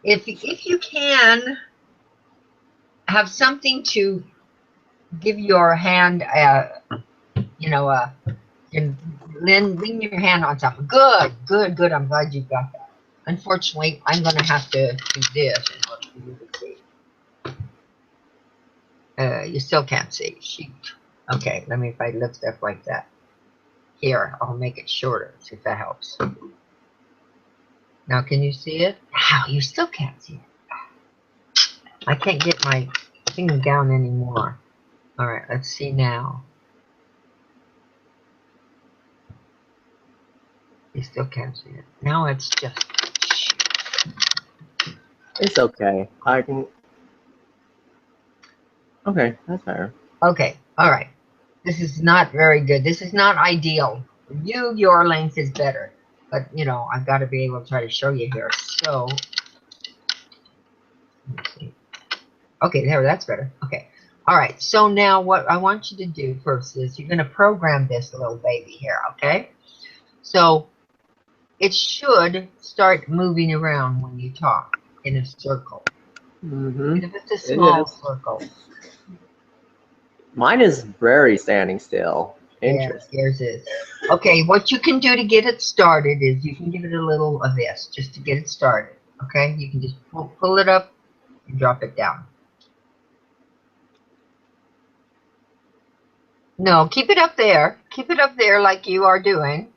if you can have something to give your hand, you know, and lean your hand on something. Good, good, good. I'm glad you got that. Unfortunately, I'm going to have to do this in order for you to see. You still can't see. Shoot. Okay, let me, if I lift up like that. Here, I'll make it shorter, see if that helps. Now, can you see it? Wow, you still can't see it. I can't get my thing down anymore. All right, let's see now. You still can't see it. Now it's just... It's okay. I can... Okay, that's better. Okay, all right. This is not very good. This is not ideal. For you, your length is better. But, you know, I've got to be able to try to show you here. So, let's see. Okay, there, that's better. Okay. All right, so now what I want you to do first is you're going to program this little baby here, okay? So, it should start moving around when you talk in a circle. Mm-hmm. Even if it's a small circle. Mine is very standing still. Interesting. Yeah, yours is. Okay, what you can do to get it started is you can give it a little of this, just to get it started. Okay, you can just pull it up and drop it down. No, keep it up there. Keep it up there like you are doing.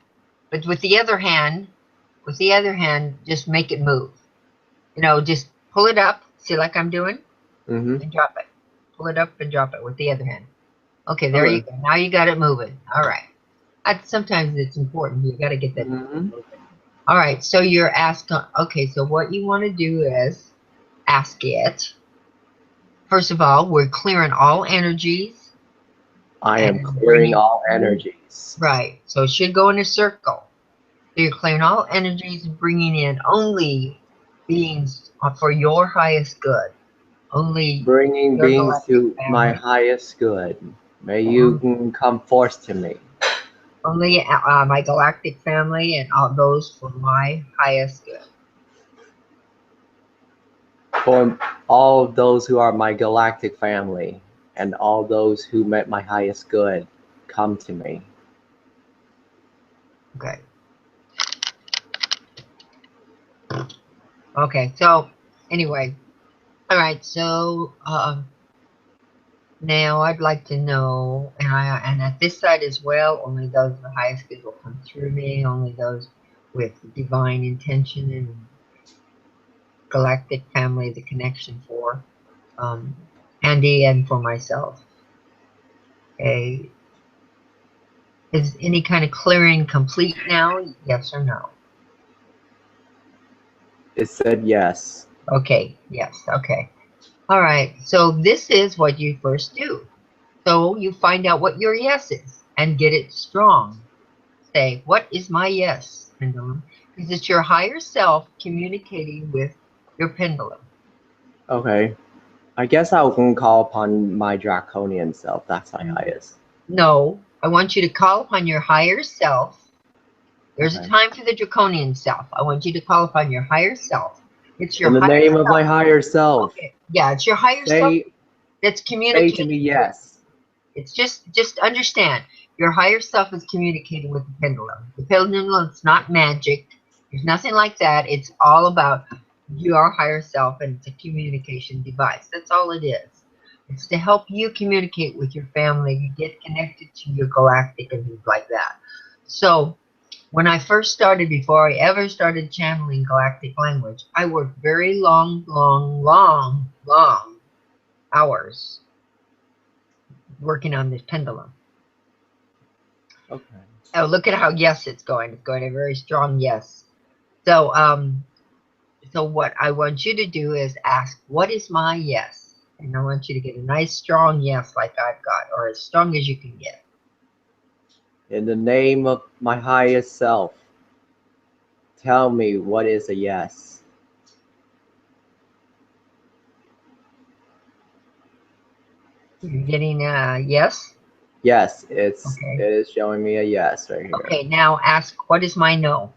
But with the other hand, just make it move. You know, just pull it up. See, like I'm doing? Mm-hmm. And drop it. Pull it up and drop it with the other hand. Okay, there you go. Now you got it moving. All right. Sometimes it's important. You got to get that moving. All right, so you're asking. Okay, so what you want to do is ask it. First of all, we're clearing all energies. I am clearing all energies. Right, so it should go in a circle. So you're clearing all energies and bringing in only beings for your highest good. Only bringing beings to my highest good. May you come forth to me. Only my galactic family and all those for my highest good. For all those who are my galactic family and all those who met my highest good, come to me. Okay. Okay, so anyway, all right, so now I'd like to know, and at this side as well, only those of the highest good will come through me, only those with divine intention and galactic family, the connection for Andy and for myself. Okay. Is any kind of clearing complete now? Yes or no? It said yes. Okay, yes, okay. All right, so this is what you first do. So you find out what your yes is and get it strong. Say, what is my yes, pendulum? Because it's your higher self communicating with your pendulum. Okay. I guess I can call upon my Draconian self. That's my highest. No, I want you to call upon your higher self. There's a time for the Draconian self. I want you to call upon your higher self. It's your in the higher name self. Of my higher self. Okay. Yeah, it's your higher self that's communicating. Say to me yes. It's just understand. Your higher self is communicating with the pendulum. The pendulum is not magic. There's nothing like that. It's all about your higher self, and it's a communication device. That's all it is. It's to help you communicate with your family. You get connected to your galactic and things like that. So when I first started, before I ever started channeling galactic language, I worked very long hours working on this pendulum. Okay. Oh, look at how yes it's going. It's going a very strong yes. So so what I want you to do is ask, what is my yes? And I want you to get a nice strong yes like I've got, or as strong as you can get. In the name of my highest self, tell me what is a yes. You're getting a yes? Yes, it is showing me a yes right here. Okay, now ask, what is my no?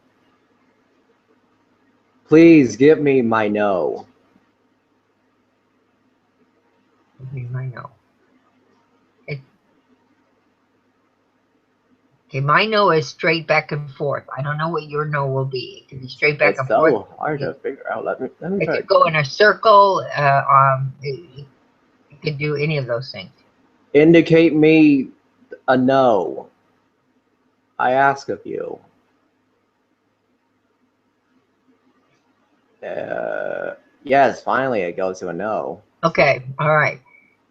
Please give me my no. I know. Okay, my no is straight back and forth. I don't know what your no will be. It can be straight back It's and forth. so hard to figure out. Let me It try. could go in a circle. It could do any of those things. Indicate me a no. I ask of you. Yes, finally it goes to a no. Okay, all right.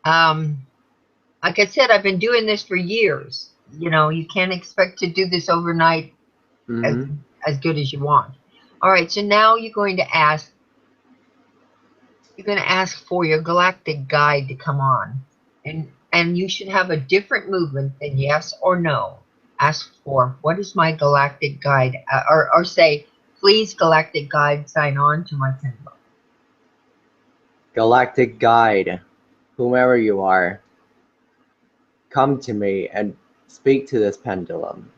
Like I said, I've been doing this for years. You know, you can't expect to do this overnight as good as you want. All right, so now you're going to ask for your galactic guide to come on. And you should have a different movement than yes or no. Ask for, what is my galactic guide? Or say, please, galactic guide, sign on to my pendulum. Galactic guide, whomever you are, come to me and speak to this pendulum.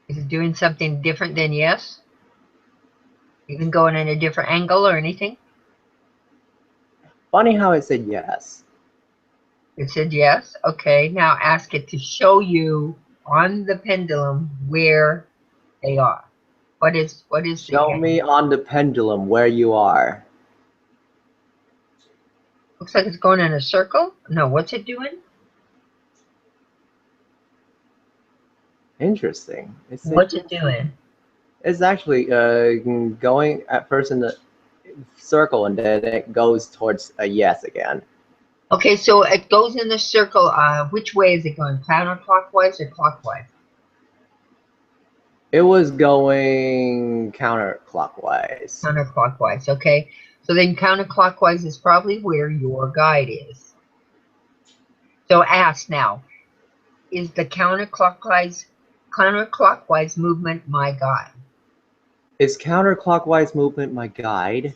Is it doing something different than yes? Even going in a different angle or anything? Funny how it said yes. It said yes. Okay, now ask it to show you on the pendulum where they are. What is Show me on the pendulum where you are. Looks like it's going in a circle. No, what's it doing? Interesting. What's it doing? It's actually going at first in the circle and then it goes towards a yes again. Okay, so it goes in the circle. Which way is it going? Counterclockwise or clockwise? It was going counterclockwise. Counterclockwise, okay. So then counterclockwise is probably where your guide is. So ask now, is the counterclockwise movement my guide? Is counterclockwise movement my guide?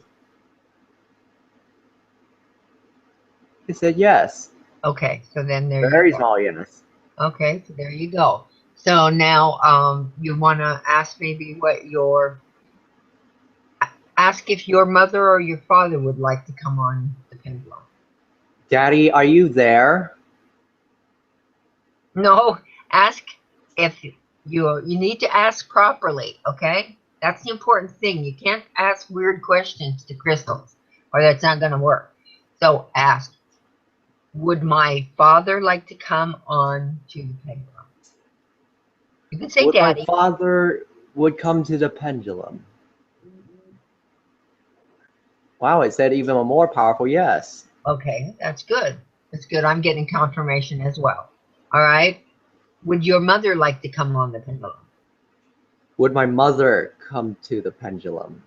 It said yes. Okay, so then there Very you go. small yes. Okay, so there you go. So now you want to ask maybe ask if your mother or your father would like to come on the pendulum. Daddy, are you there? No, ask if you need to ask properly, okay? That's the important thing. You can't ask weird questions to crystals or that's not going to work. So ask, would my father like to come on to the pendulum? You can say Would my daddy. father would come to the pendulum? Wow, it said even a more powerful yes. Okay, that's good. That's good. I'm getting confirmation as well. All right. Would your mother like to come on the pendulum? Would my mother come to the pendulum?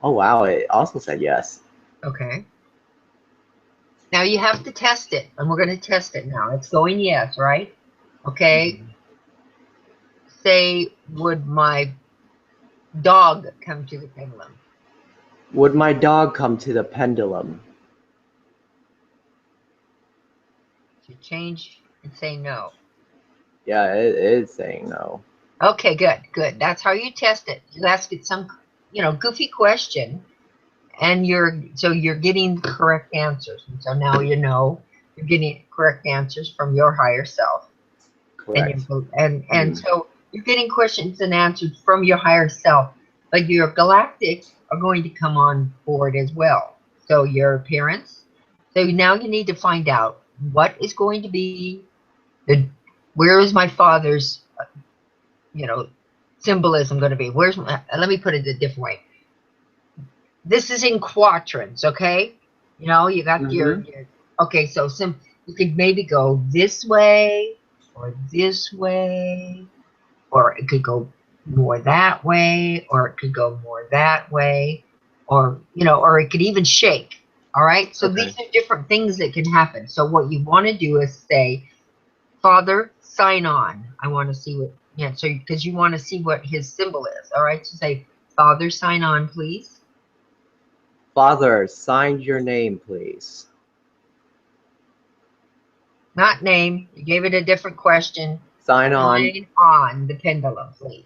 Oh wow, it also said yes. Okay. Now you have to test it, and we're going to test it now. It's going yes, right? Okay. Say, would my dog come to the pendulum? Would my dog come to the pendulum? To change and say no. Yeah, it is saying no. Okay, good, good. That's how you test it. You ask it some, goofy question, and you're getting correct answers. And so now you know you're getting correct answers from your higher self. Correct. And so you're getting questions and answers from your higher self, but your galactics are going to come on board as well. So your parents. So now you need to find out what is going to be where is my father's symbolism going to be? Let me put it a different way. This is in quadrants, okay? You got your okay, so you could maybe go this way or this way, or it could go more that way, or it could go more that way, or or it could even shake. All right, so these are different things that can happen. So what you want to do is say, Father, sign on. I want to see what, so because you want to see what his symbol is. All right, so say, Father, sign on, please. Father, sign your name, please. Not name. You gave it a different question. Sign on. Sign on the pendulum, please.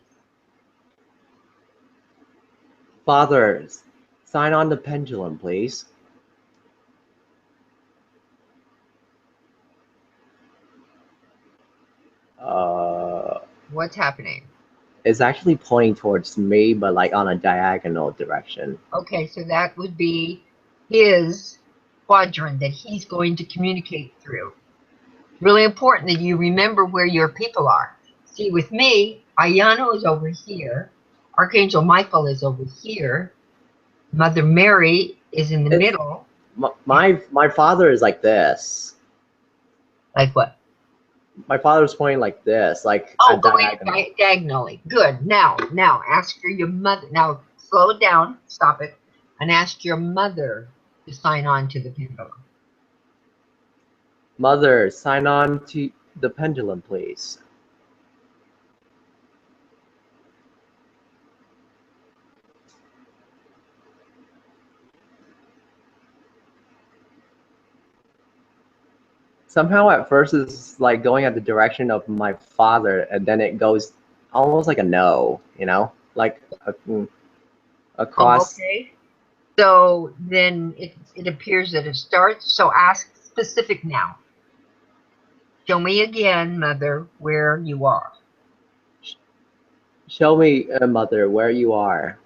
Father, sign on the pendulum, please. What's happening? It's actually pointing towards me, but like on a diagonal direction. Okay, so that would be his quadrant that he's going to communicate through. Really important that you remember where your people are. See, with me, Ayano is over here. Archangel Michael is over here. Mother Mary is in the middle. My father is like this. Like what? My father's pointing like this, like Oh, a going diagonal. diagonally. Good. Now, ask for your mother. Now, slow it down. Stop it. And ask your mother to sign on to the pendulum. Mother, sign on to the pendulum, please. Somehow at first it's like going at the direction of my father, and then it goes almost like a no, you know, like across. Okay. So then it appears that it starts. So ask specific now. Show me again, mother, where you are. Show me, mother, where you are.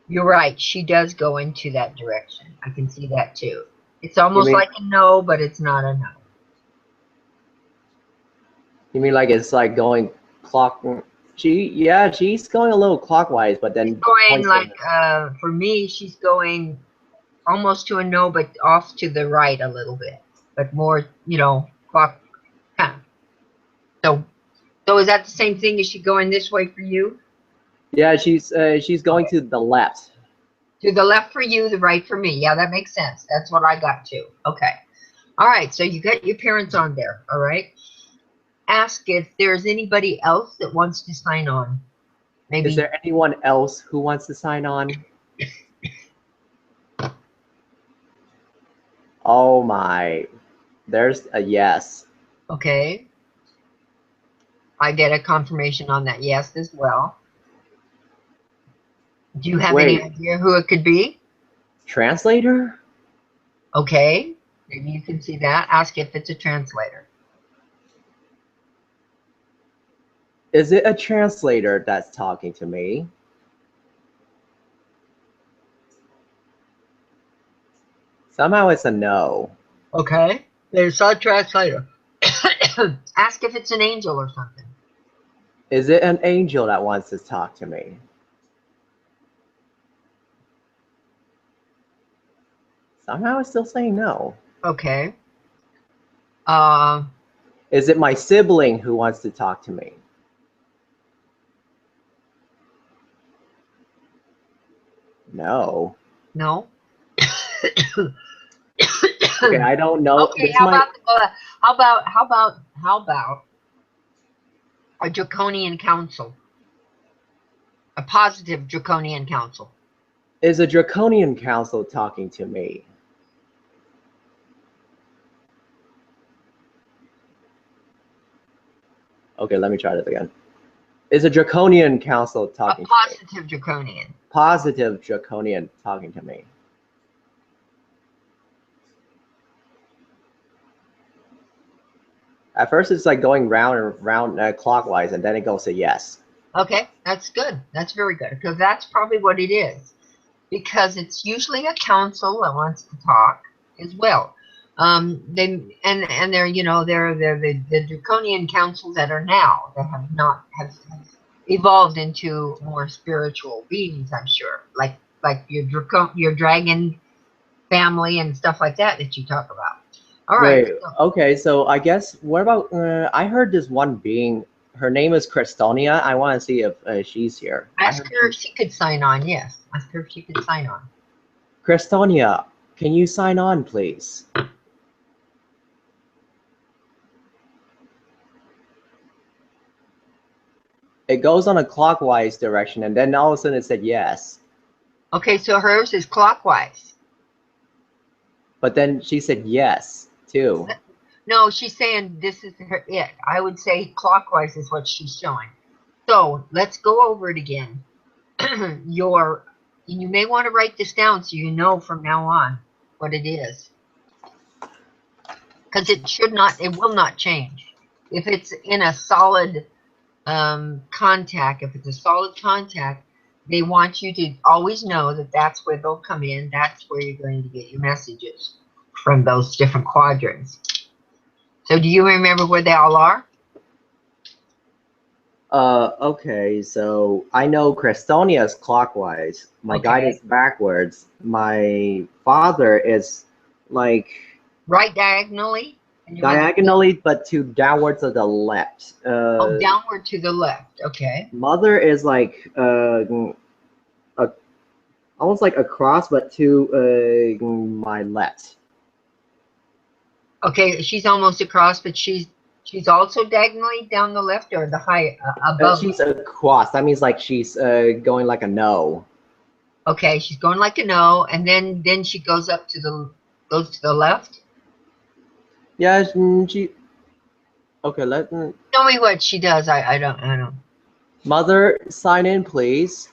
You're right. She does go into that direction. I can see that too. It's almost mean- like a no, but it's not a no. You mean like it's like going clock? She's going a little clockwise, but then She's going points like, in- for me, she's going almost to a no, but off to the right a little bit, but more, clock kind of. So is that the same thing? Is she going this way for you? Yeah, she's going to the left. To the left for you, the right for me. Yeah, that makes sense. That's what I got too. Okay. All right. So you got your parents on there. All right. Ask if there's anybody else that wants to sign on. Maybe. Is there anyone else who wants to sign on? Oh my, there's a yes. Okay. I get a confirmation on that yes as well. Do you have any idea who it could be? Translator? Okay. Maybe you can see that. Ask if it's a translator. Is it a translator that's talking to me? Somehow it's a no. Okay. There's a translator. Ask if it's an angel or something. Is it an angel that wants to talk to me? Somehow it's still saying no. Okay. Is it my sibling who wants to talk to me? No. No. Okay, I don't know. Okay, how about a draconian council? A positive draconian council. Is a Draconian council talking to me? Okay, let me try this again. Is a Draconian council talking to me? A positive draconian. Positive Draconian talking to me. At first, it's like going round and round clockwise, and then it goes to yes. Okay, that's good. That's very good, because that's probably what it is. Because it's usually a council that wants to talk as well. They're the draconian councils that are now that have evolved into more spiritual beings. I'm sure, like your dragon family and stuff like that you talk about. All right. Wait, okay, so I guess, what about, I heard this one being, her name is Christonia. I want to see if she's here. Ask her if she could sign on. Yes. Ask her if she could sign on. Christonia, can you sign on, please? It goes on a clockwise direction, and then all of a sudden it said yes. Okay, so hers is clockwise. But then she said yes, too. No, she's saying this is her it. I would say clockwise is what she's showing. So let's go over it again. Your, you may want to write this down so you know from now on what it is. Because it should not, it will not change. If it's in a solid contact, if it's a solid contact, they want you to always know that that's where they'll come in. That's where you're going to get your messages from those different quadrants. So do you remember where they all are? Okay, so I know Crestonia is clockwise. My guide is backwards. My father is like right diagonally? And diagonally, but to downwards of the left. Oh, downward to the left. Okay. Mother is like almost like across, but to my left. Okay, she's almost across, but she's also diagonally down the left or the high above. She's across. That means like she's going like a no. Okay, she's going like a no, and then she goes up to the left. Yeah, she. Okay, let me. Tell me what she does. I don't. Mother, sign in, please.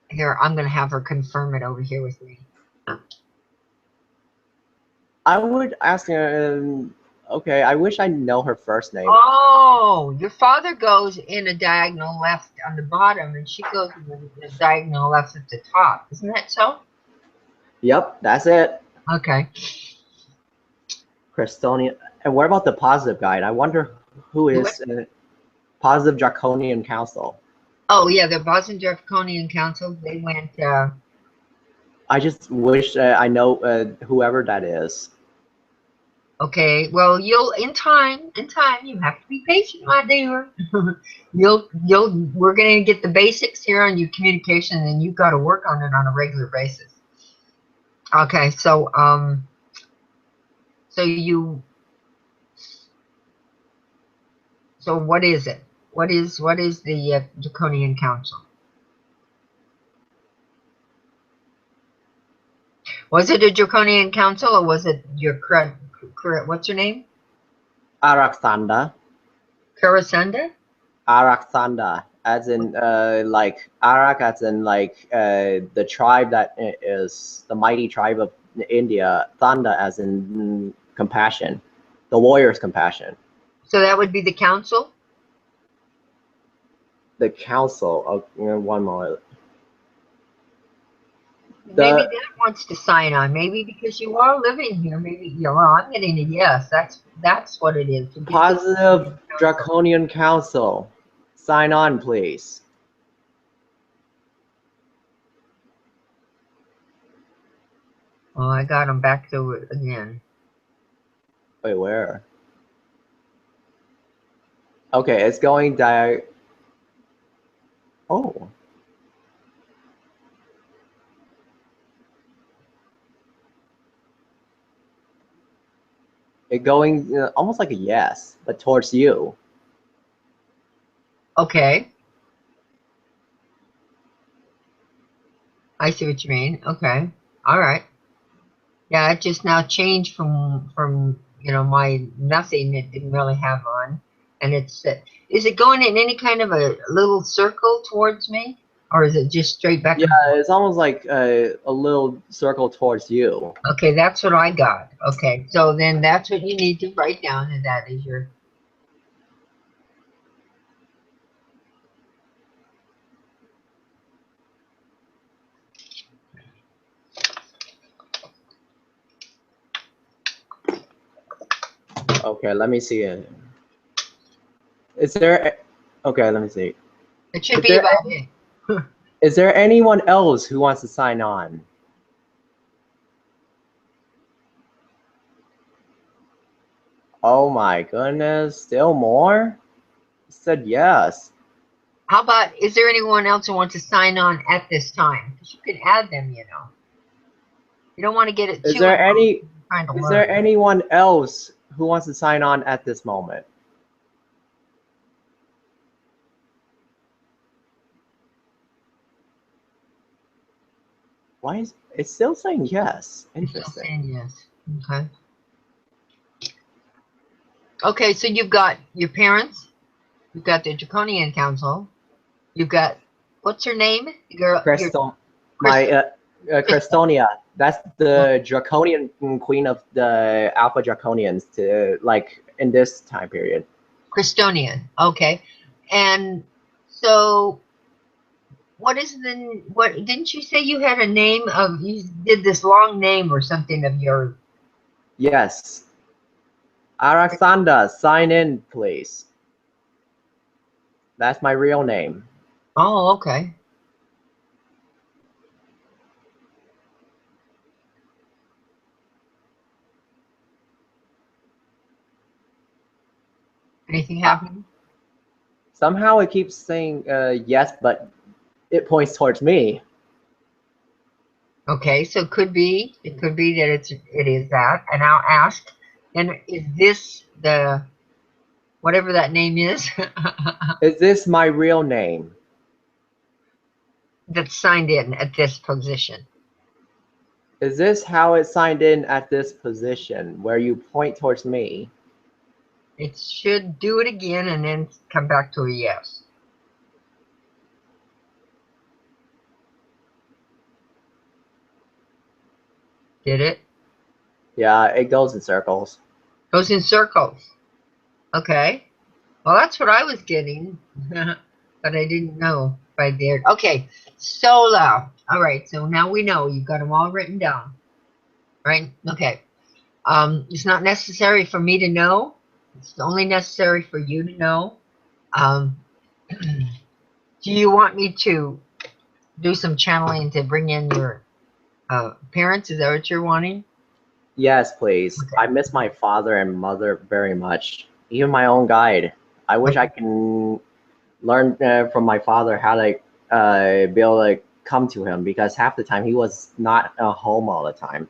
Here, I'm gonna have her confirm it over here with me. I would ask her. Okay, I wish I know her first name. Oh, your father goes in a diagonal left on the bottom, and she goes in the diagonal left at the top. Isn't that so? Yep, that's it. Okay. Crestonia. And what about the positive guide? I wonder who is positive Draconian Council. Oh yeah, the Boston Draconian Council. They went. I just wish I know whoever that is. Okay, well, you'll in time. You have to be patient, my dear. We're gonna get the basics here on your communication, and you've got to work on it on a regular basis. Okay, so so what is it? What is the Draconian Council? Was it a Draconian Council, or was it your what's her name? Araxanda. Karasunda? Araxanda, as in like Arak, as in like the tribe that is the mighty tribe of India. Thanda, as in compassion, the warrior's compassion. So that would be the council? The council. Oh, one more. Maybe that wants to sign on. Maybe because you are living here. Maybe well, I'm getting a yes. That's what it is. Positive Draconian Council. Sign on, please. Oh, I got them back to it again. Wait, where? Okay, it's going Oh. It going almost like a yes, but towards you. Okay. I see what you mean. Okay. All right. Yeah, it just now changed from my nothing it didn't really have on, and it's is it going in any kind of a little circle towards me, or is it just straight back? Yeah, it's almost like a little circle towards you. Okay, that's what I got. Okay, so then that's what you need to write down, and that is your. Okay, let me see it. Is there? Okay, let me see. It should be about it. Is there anyone else who wants to sign on? Oh my goodness, still more? It said yes. How about, is there anyone else who wants to sign on at this time? Because you can add them, you know. You don't want to get it too. Is there anyone else who wants to sign on at this moment? Why is it's still saying yes? Interesting. It's still saying yes. Okay. Okay, so you've got your parents, you've got the Draconian Council, you've got, what's her name? Your My Crystal. Crestonia. That's the Draconian queen of the Alpha Draconians to like in this time period. Crystonian. Okay. And so what is the, what, didn't you say you had a name of, you did this long name or something of your, Yes. Araxanda, sign in, please. That's my real name. oh, okay. Anything happening? Somehow it keeps saying yes, but it points towards me. Okay, so it could be that it is that. And I'll ask, and is this the, whatever that name is, Is this my real name? that's signed in at this position? Is this how it signed in at this position where you point towards me? It should do it again and then come back to a yes. Did it? Yeah, it goes in circles. Goes in circles. Okay. Well, that's what I was getting, but I didn't know if I did. Okay, Sola. All right, so now we know. You've got them all written down, right? Okay. It's not necessary for me to know. It's only necessary for you to know. Um, do you want me to do some channeling to bring in your parents? Is that what you're wanting? Yes, please. Okay. I miss my father and mother very much. Even my own guide. I wish I can learn from my father how to be able to come to him because half the time he was not home all the time.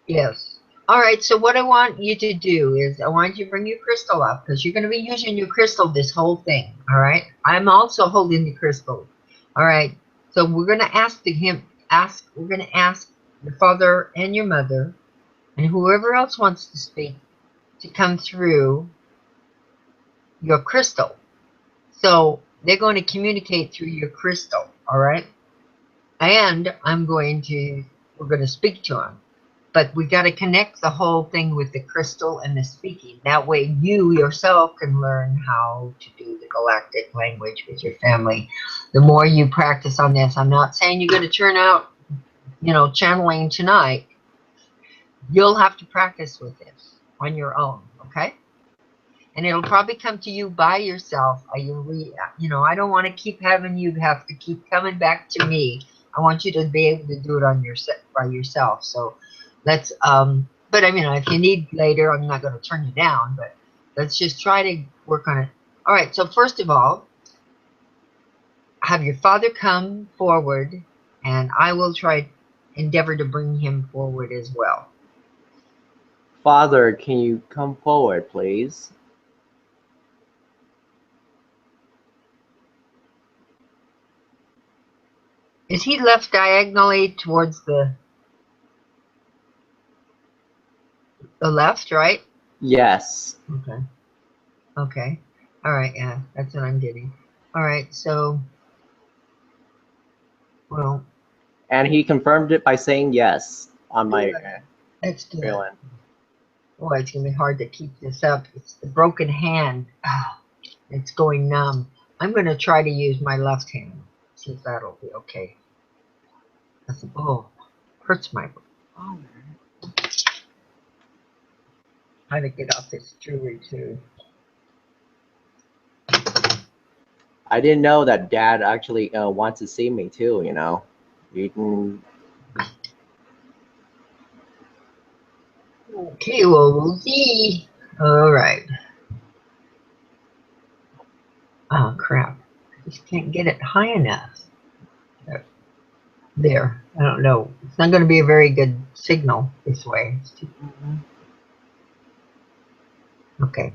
Yes. All right, so what I want you to do is I want you to bring your crystal up because you're going to be using your crystal this whole thing. All right. I'm also holding the crystal. All right. So we're going to ask we're going to ask your father and your mother and whoever else wants to speak to come through your crystal. So they're going to communicate through your crystal. All right. And we're going to speak to them. But we got to connect the whole thing with the crystal and the speaking. That way you yourself can learn how to do the galactic language with your family. The more you practice on this, I'm not saying you're going to turn out, channeling tonight. You'll have to practice with this on your own, okay? And it'll probably come to you by yourself. I don't want to keep having you have to keep coming back to me. I want you to be able to do it by yourself. So let's but I mean, if you need later, I'm not going to turn you down, but let's just try to work on it. All right, so first of all, have your father come forward and I will endeavor to bring him forward as well. Father, can you come forward, please? Is he left diagonally towards the left, right? Yes. Okay. Okay. All right. Yeah, that's what I'm getting. All right. So, well, And he confirmed it by saying yes on my that's good. feeling. Boy, it's gonna be hard to keep this up. It's the broken hand. It's going numb. I'm gonna try to use my left hand. See if that'll be okay. Hurts my. Oh, how to get off this jewelry too. I didn't know that Dad actually wants to see me too. You can. Okay, well, we'll see. All right. Oh crap! I just can't get it high enough. There. I don't know. It's not going to be a very good signal this way. Okay.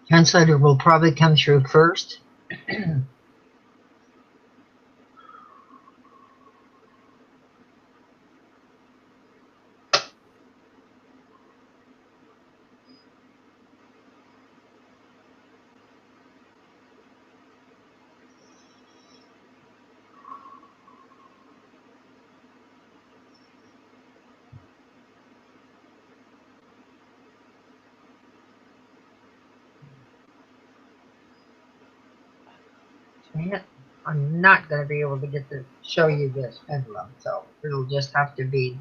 Translator will probably come through first. Yeah, I'm not going to be able to get to show you this pendulum, so it'll just have to be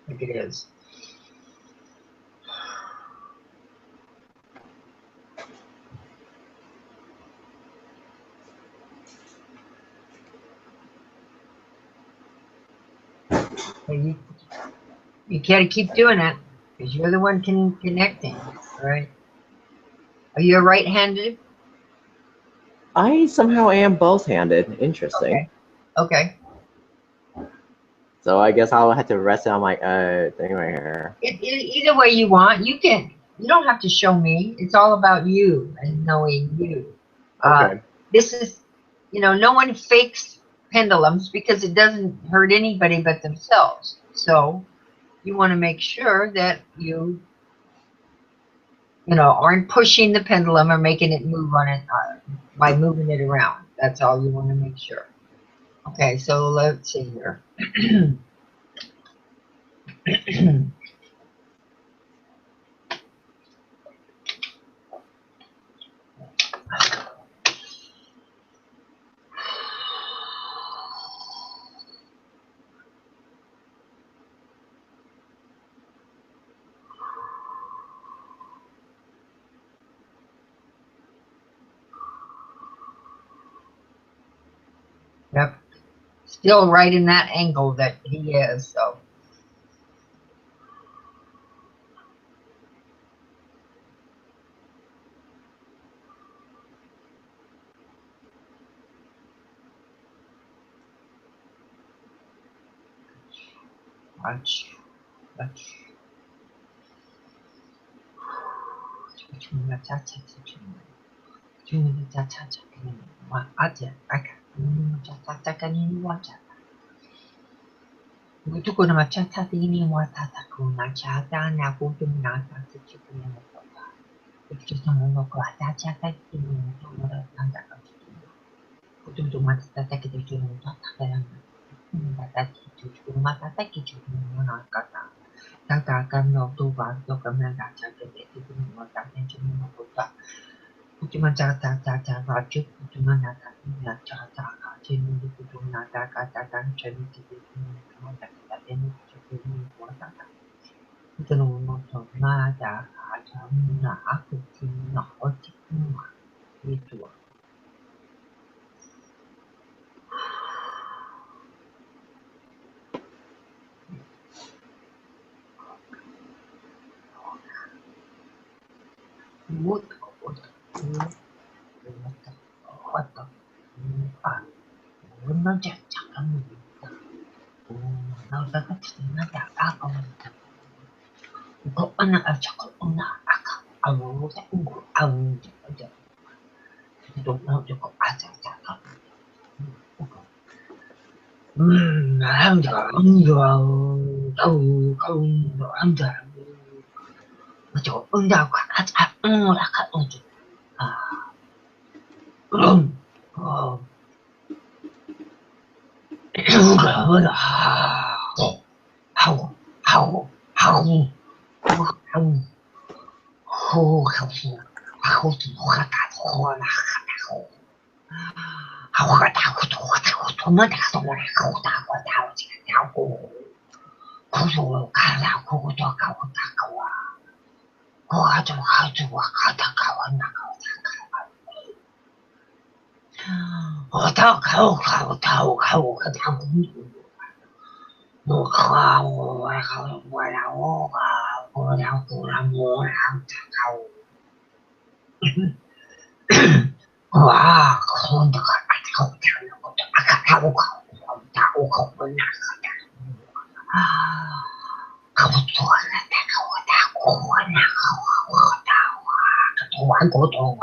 like it is. And you got to keep doing it because you're the one connecting, right? Are you right-handed? I somehow am both-handed. Interesting. Okay. So I guess I'll have to rest it on my thing right here. Either way you want, you can. You don't have to show me. It's all about you and knowing you. Okay. This is, no one fakes pendulums because it doesn't hurt anybody but themselves. So you want to make sure that you aren't pushing the pendulum or making it move on it by moving it around. That's all you want to make sure. Okay, so let's see here. Yep. Still right in that angle that he is, so. Watch. Itu kuna machata tini watata kuna chata na kutu na tata chikuni mutota. Ikito muno ko atachata tini mutota tanda kachikuni. Kutu tu matata kita chuni mutota kaya na. Matata kichu matata kichu muna kata. Tata kano tu ba to kamera chata kichu mutata chuni mutota. Kucuma chata chata raju kucuma nata na chata ka chini kucuma nata kata tan chini kichu mutota kata tini kichu mutota. Ito nung moto na da aja na aku na oti kuma itu. What no jaja kamu. Na dapat na da ako. Ko anak aja ko na aka. Awu ta ungu awu aja. Ito na ko aja aja. Anda, anda, macam anda kat kat untuk belum, wah, kalau untuk aku tahu kau benar. Kamu tuh kata kau tahu anak kau tahu ketuan kau tahu.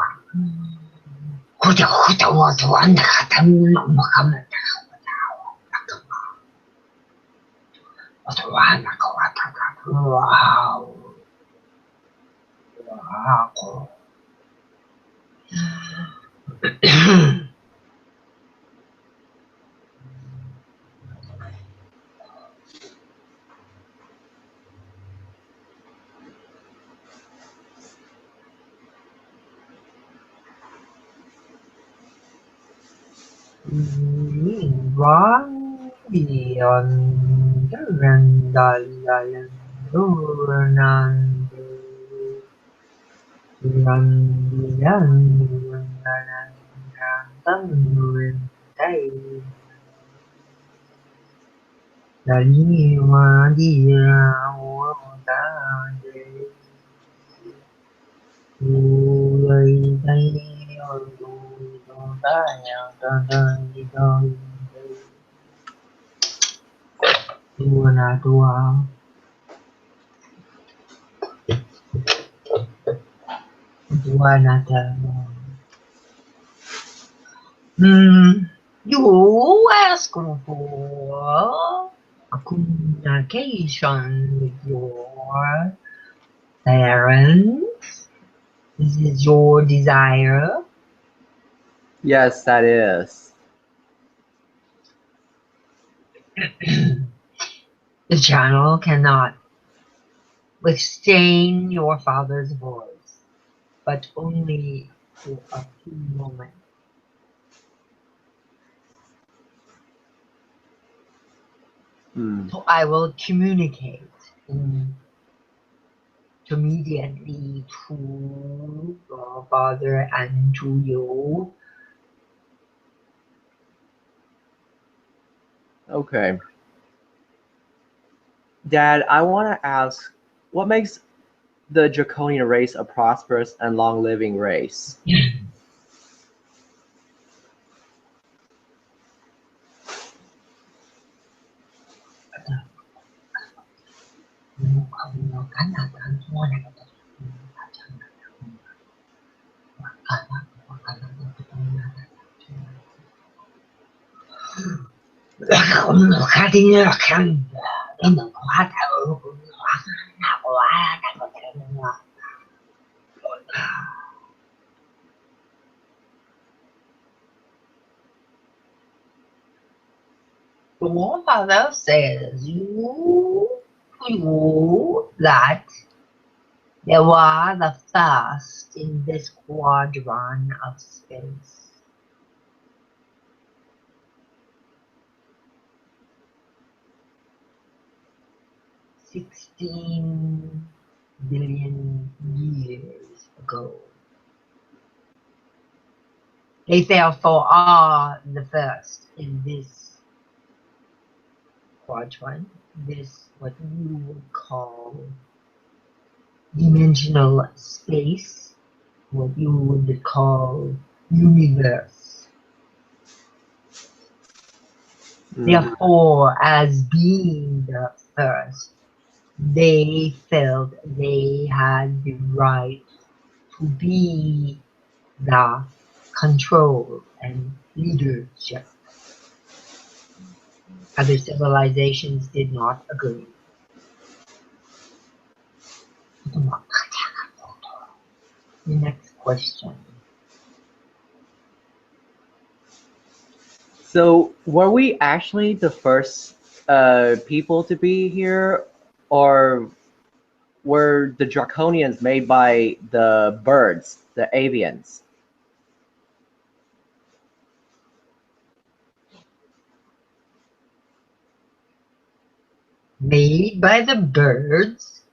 Kau tahu tuan kata mama kamu tahu. Tuan kau kata wow. Aku. beyond the Randalayan Duranand You ask for a communication with your parents. This is your desire. Yes, that is. The channel cannot withstand your father's voice, but only for a few moments. Hmm. So I will communicate immediately to your father and to you. Okay. Dad, I want to ask, what makes the Draconian race a prosperous and long-living race? Your father says you that they were the first in this quadrant of space. 16 billion years ago. They therefore are the first in this quadrant, this what you would call dimensional space, what you would call universe. Therefore, as being the first, they felt they had the right to be the control and leadership. Other civilizations did not agree. Next question. So, were we actually the first people to be here, or were the Draconians made by the birds, the avians? Made by the birds?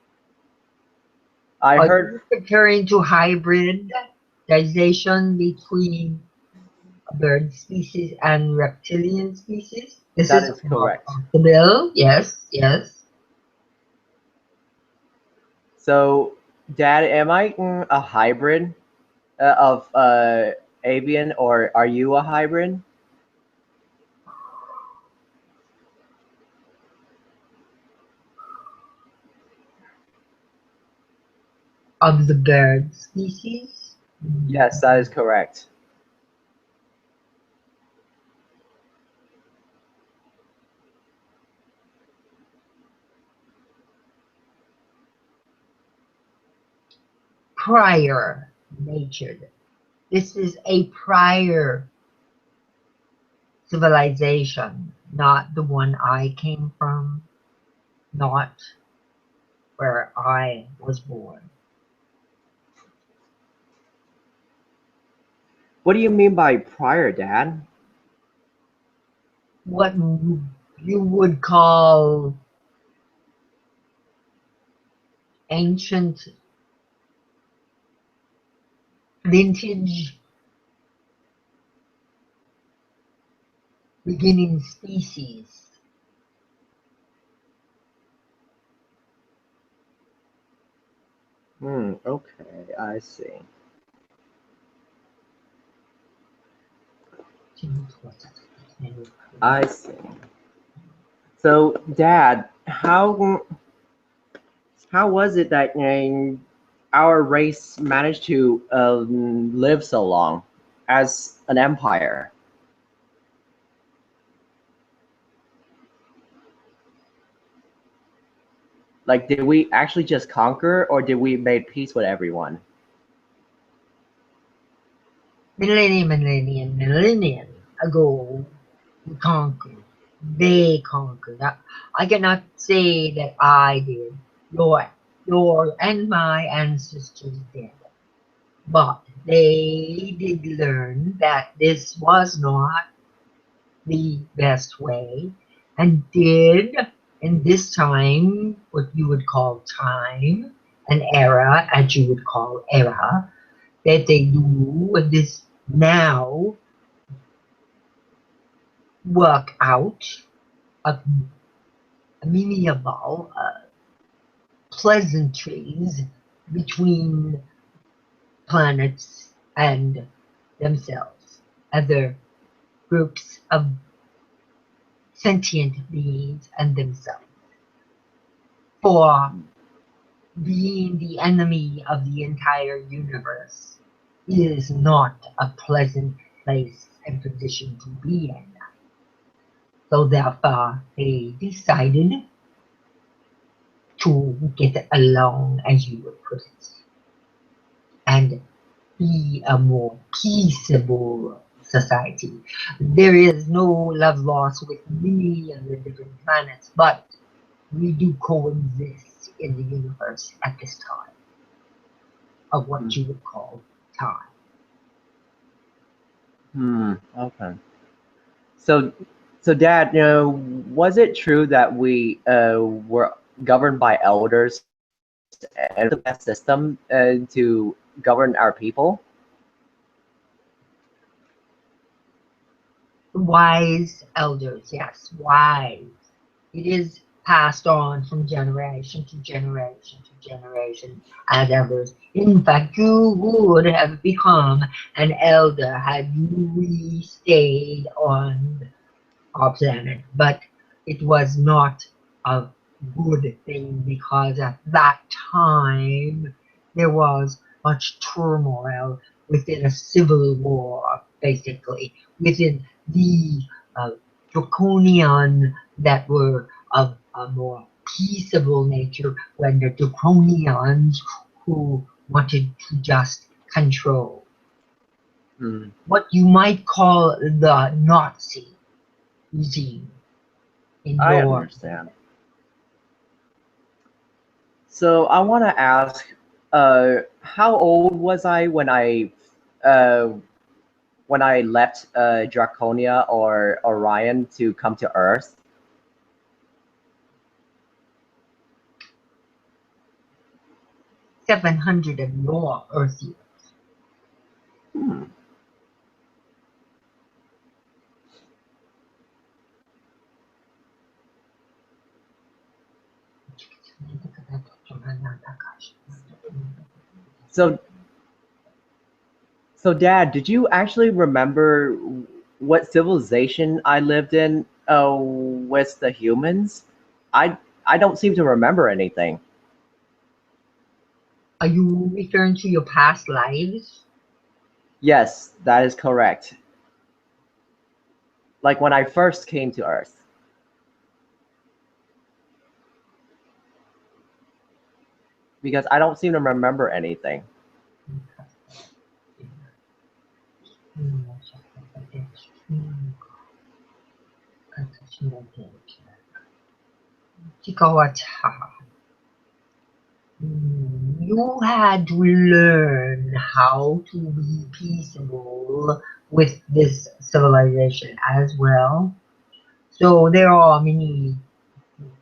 I Are heard you referring to hybridization between a bird species and reptilian species? This that is is correct. possible. Yes, yes. So, Dad, am I a hybrid of avian, or are you a hybrid? Of the bird species? Yes, that is correct. Prior natured. This is a prior civilization, not the one I came from, not where I was born. What do you mean by prior, Dad? what you would call ancient vintage beginning species. Okay, I see. I see. So, Dad, how was it that our race managed to live so long as an empire? Like, did we actually just conquer, or did we make peace with everyone? Millennium ago, we conquered. They conquered. I cannot say that I did. Your and my ancestors did. But they did learn that this was not the best way, and did in this time, what you would call time, an era, as you would call era, that they do this now work out of amiable pleasantries between planets and themselves, other groups of sentient beings and themselves. For being the enemy of the entire universe is not a pleasant place and position to be in. So therefore, they decided to get along, as you would put it, and be a more peaceable society. There is no love lost with many of the different planets, but we do coexist in the universe at this time of what you would call time. Okay. So, Dad, was it true that we were governed by elders and the best system to govern our people? Wise elders, yes, wise. It is passed on from generation to generation to generation as elders. In fact, you would have become an elder had you stayed on our planet, but it was not a good thing because at that time there was much turmoil within a civil war, basically, within the Draconian that were of a more peaceable nature, when the Draconians who wanted to just control. What you might call the Nazi regime in I your. understand. So I want to ask, how old was I uh, when I left Draconia or Orion to come to Earth? 700 of your Earth years. Hmm. So, Dad, did you actually remember what civilization I lived in with the humans? I I don't seem to remember anything. Are you referring to your past lives? Yes, that is correct. Like when I first came to Earth. Because I don't seem to remember anything. You had to learn how to be peaceable with this civilization as well. So there are many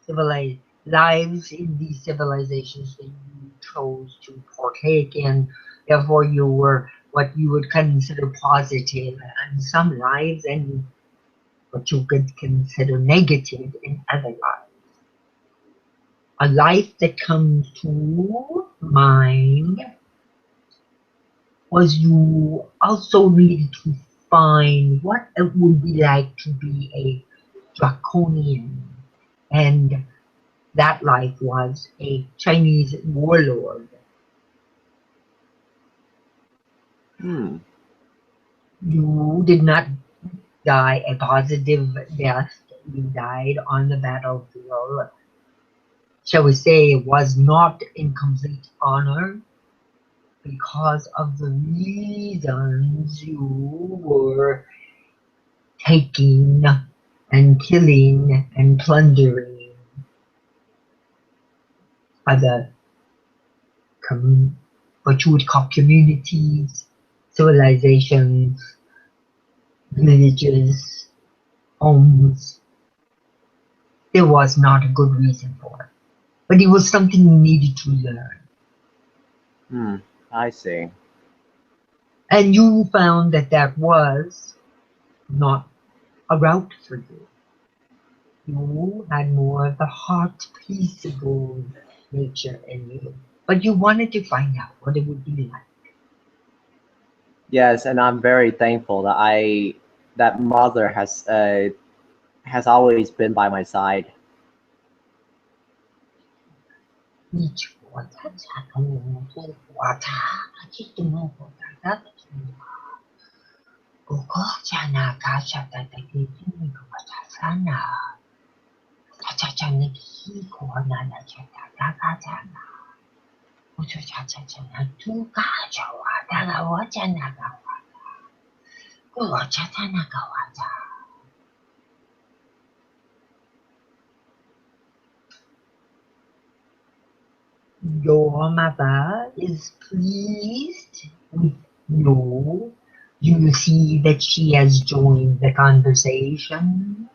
civilized lives in these civilizations that you chose to partake in. Therefore, you were what you would consider positive in some lives, and what you could consider negative in other lives. A life that comes to mind was you also needed to find what it would be like to be a Draconian, and that life was a Chinese warlord. You did not die a positive death. You died on the battlefield. Shall we say it was not in complete honor because of the reasons you were taking and killing and plundering other what you would call communities, civilizations, villages, homes. There was not a good reason for it, but it was something you needed to learn. I see. And you found that that was not a route for you. You had more of the heart, peaceable nature in you, but you wanted to find out what it would be like. Yes, and I'm very thankful that that mother has always been by my side. Your mother is pleased with you. You see that she has joined the conversation.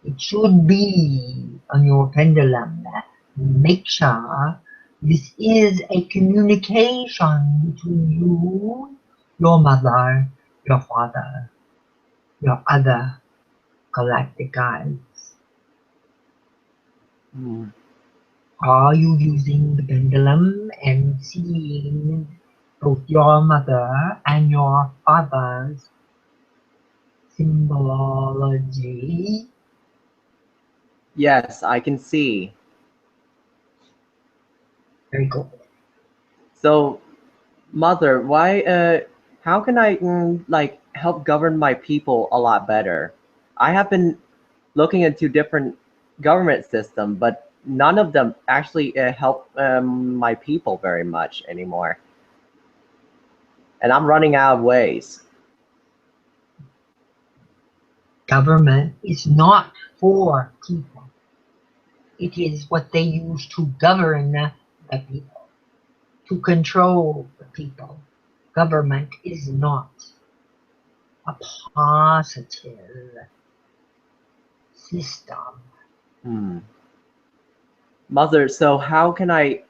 It should be on your pendulum. Make sure this is a communication between you, your mother, your father, your other galactic guides. Are you using the pendulum and seeing both your mother and your father's symbology? Yes, I can see. Very good. So, mother, how can I like help govern my people a lot better? I have been looking into different government system, but none of them actually help my people very much anymore. And I'm running out of ways. Government is not for people. It is what they use to govern the people, to control the people. Government is not a positive system. Mother, so how can I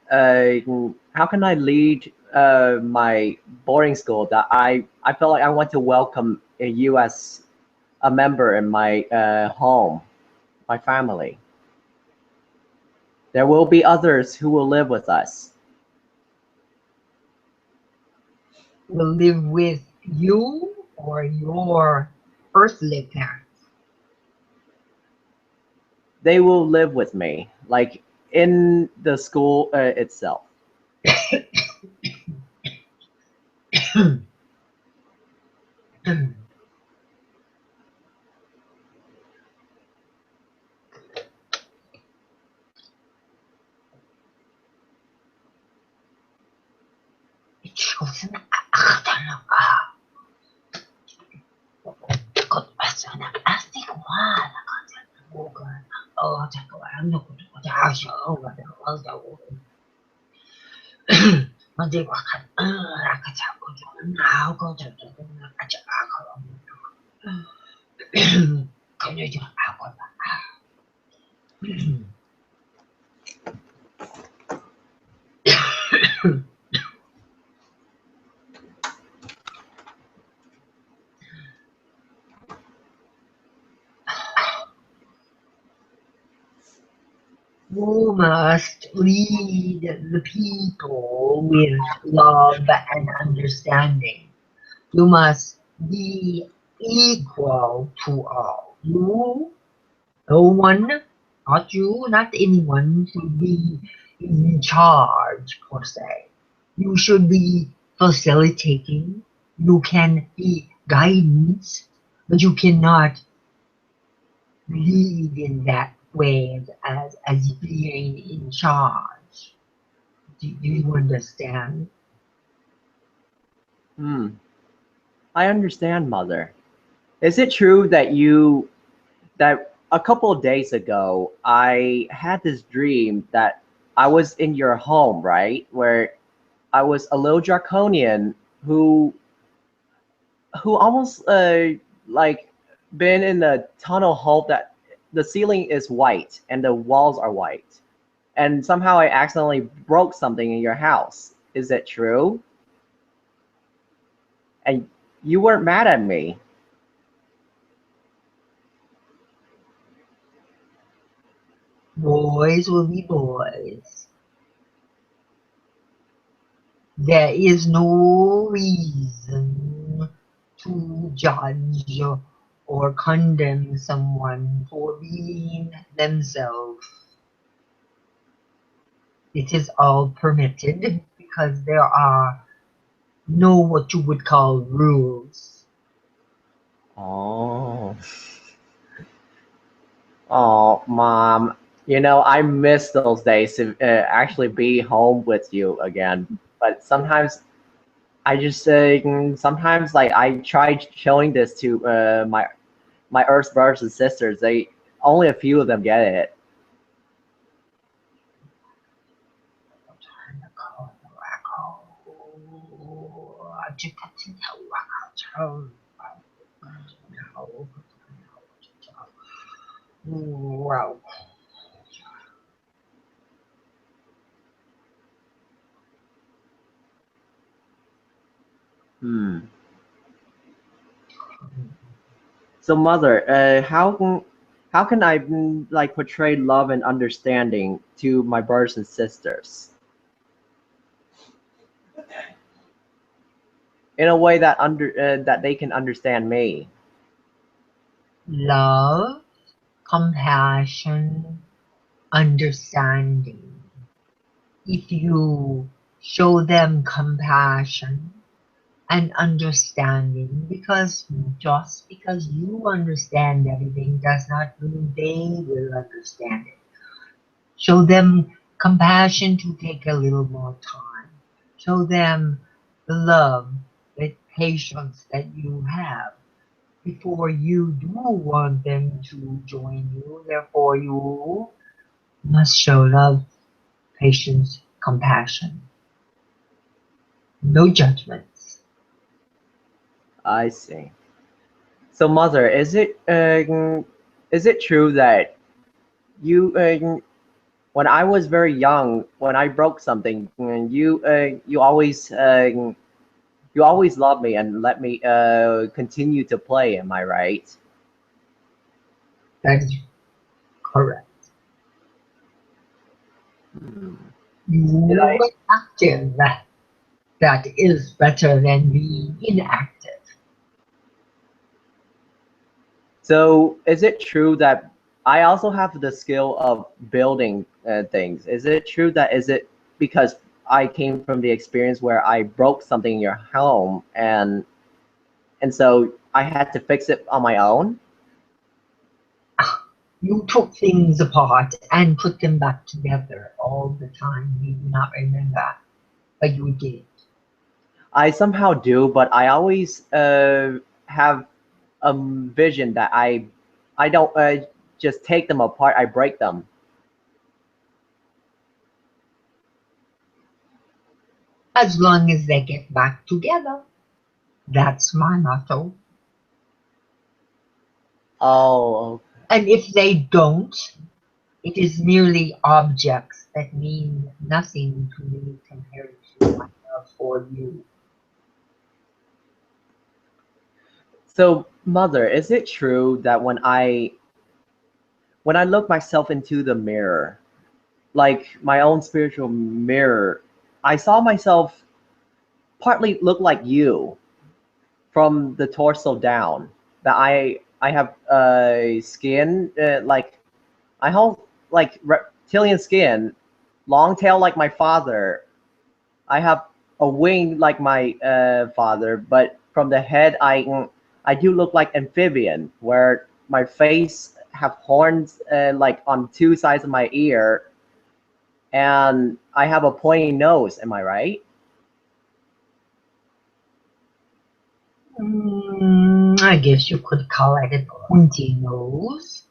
lead my boarding school that I feel like I want to welcome you as a member in my home, my family. There will be others who will live with us. Will live with you or your earthly parents? They will live with me, like in the school itself. You must lead the people with love and understanding. You must be equal to all. You, no one, not you, not anyone, should be in charge per se. You should be facilitating. You can be guidance, but you cannot lead in that way as being in charge. Do you understand? I understand, Mother. Is it true that that a couple of days ago I had this dream that I was in your home, right? Where I was a little draconian who almost like been in a tunnel hole that the ceiling is white and the walls are white. And somehow I accidentally broke something in your house. Is that true? And you weren't mad at me. Boys will be boys. There is no reason to judge or condemn someone for being themselves. It is all permitted because there are no what you would call rules. Oh. Oh, Mom. You know, I miss those days to actually be home with you again. But sometimes I just sometimes like I tried showing this to my Earth brothers and sisters. They only a few of them get it. Wow. Hmm. So, Mother, how can I like portray love and understanding to my brothers and sisters in a way that that they can understand me? Love, compassion, understanding. If you show them compassion and understanding, because just because you understand everything does not mean they will understand it. Show them compassion to take a little more time. Show them the love, the patience that you have before you do want them to join you. Therefore, you must show love, patience, compassion. No judgments. I see. So, Mother, is it true that you when I was very young, when I broke something, you always loved me and let me continue to play. Am I right? That is correct. Hmm. Did You I? were active. That is better than being inactive. So, is it true that I also have the skill of building things? Is it true that is it because I came from the experience where I broke something in your home and so I had to fix it on my own? You took things apart and put them back together all the time. You do not remember, but you did. I somehow do, but I always have a vision that I don't just take them apart. I break them. As long as they get back together. That's my motto. Oh, And if they don't, it is merely objects that mean nothing to me compared to my love for you. So, mother, is it true that when I look myself into the mirror, like my own spiritual mirror, I saw myself partly look like you from the torso down. That I have skin like I hold like reptilian skin, long tail like my father. I have a wing like my father, but from the head, I do look like amphibian, where my face have horns like on two sides of my ear, and I have a pointy nose. Am I right? I guess you could call it a pointy nose.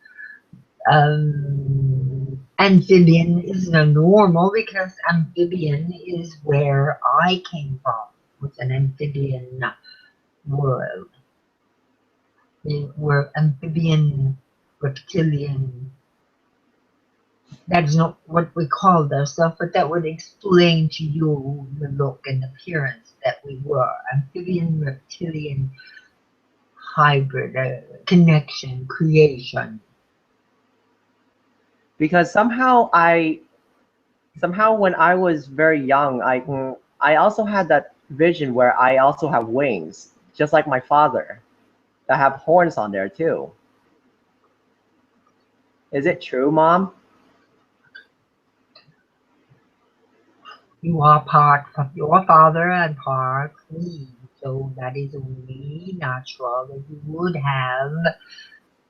Amphibian is no normal because amphibian is where I came from, with an amphibian world. They were amphibian, reptilian. That's not what we called ourselves, but that would explain to you the look and appearance that we were. Amphibian, reptilian, hybrid, connection, creation. Because somehow when I was very young, I also had that vision where I also have wings, just like my father, that have horns on there too. Is it true, Mom? You are part of your father and part me. So that is only natural that you would have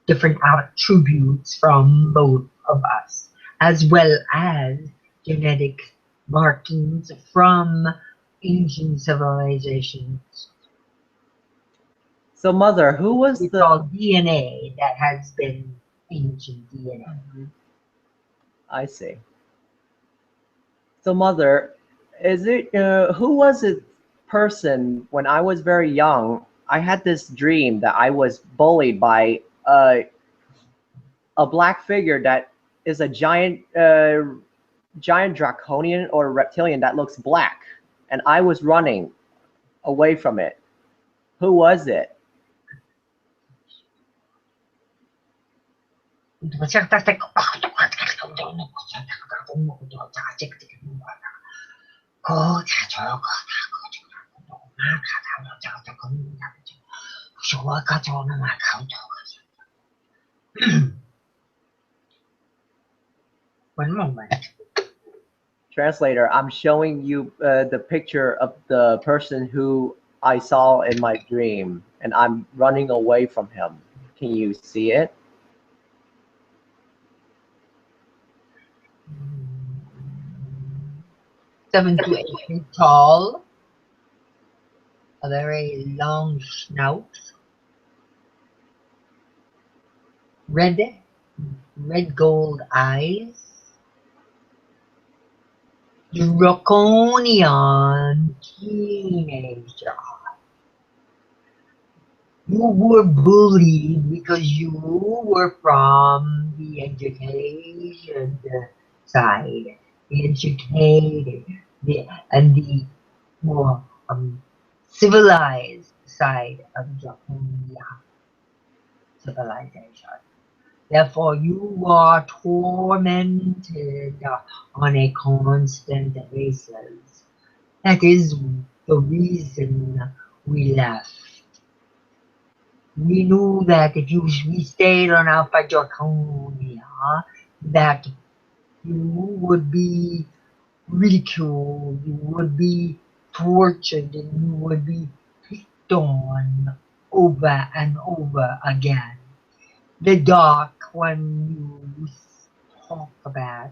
different attributes from both of us, as well as genetic markings from ancient civilizations. So, Mother, who was We the? call DNA that has been ancient DNA. Mhm. I see. So, Mother, is it who was it person when I was very young? I had this dream that I was bullied by a black figure that is a giant draconian or reptilian that looks black, and I was running away from it. Who was it? One moment. Translator, I'm showing you the picture of the person who I saw in my dream, and I'm running away from him. Can you see it? 7 to 8 feet tall, a very long snout, red gold eyes, Draconian teenager. You were bullied because you were from the education side, the educated, and the more civilized side of Draconia civilization. Therefore, you are tormented on a constant basis. That is the reason we left. We knew that if we stayed on Alpha Draconia, that you would be ridiculed, you would be tortured, and you would be picked on over and over again. The dark one you talk about,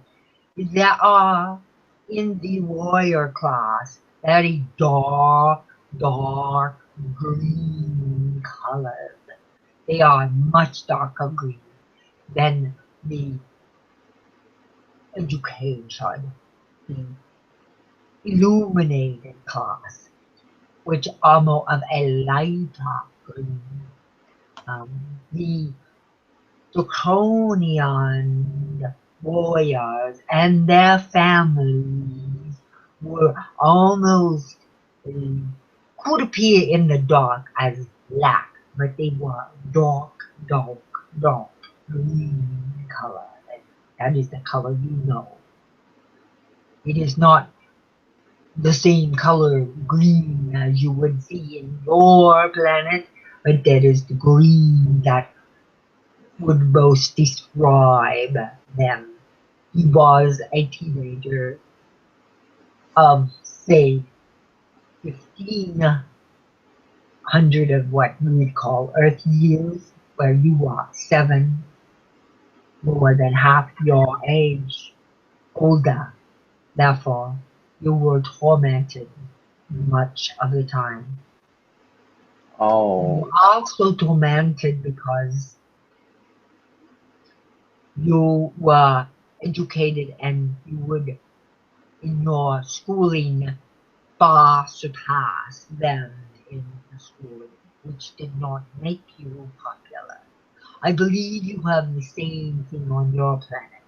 there are in the warrior class very dark green colors. They are much darker green than the education, the illuminated class, which are more of a lighter green. The Draconian warriors and their families were almost could appear in the dark as black, but they were dark, dark, dark green color. That is the color you know. It is not the same color green as you would see in your planet, but that is the green that would most describe them. He was a teenager of, say, 1500 of what we would call Earth years, where you are 7, more than half your age older. Therefore, you were tormented much of the time. You Oh, were also tormented because you were educated and you would, in your schooling, far surpass them in the schooling, which did not make you popular. I believe you have the same thing on your planet.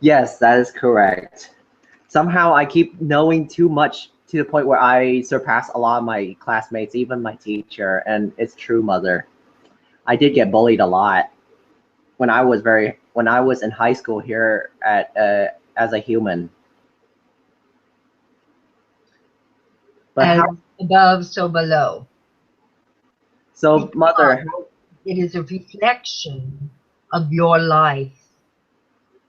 yes, that is correct. Somehow I keep knowing too much to the point where I surpass a lot of my classmates, even my teacher, and it's true, mother. I did get bullied a lot when I was in high school here at as a human. But As how above, so below. so, Because mother? it is a reflection of your life,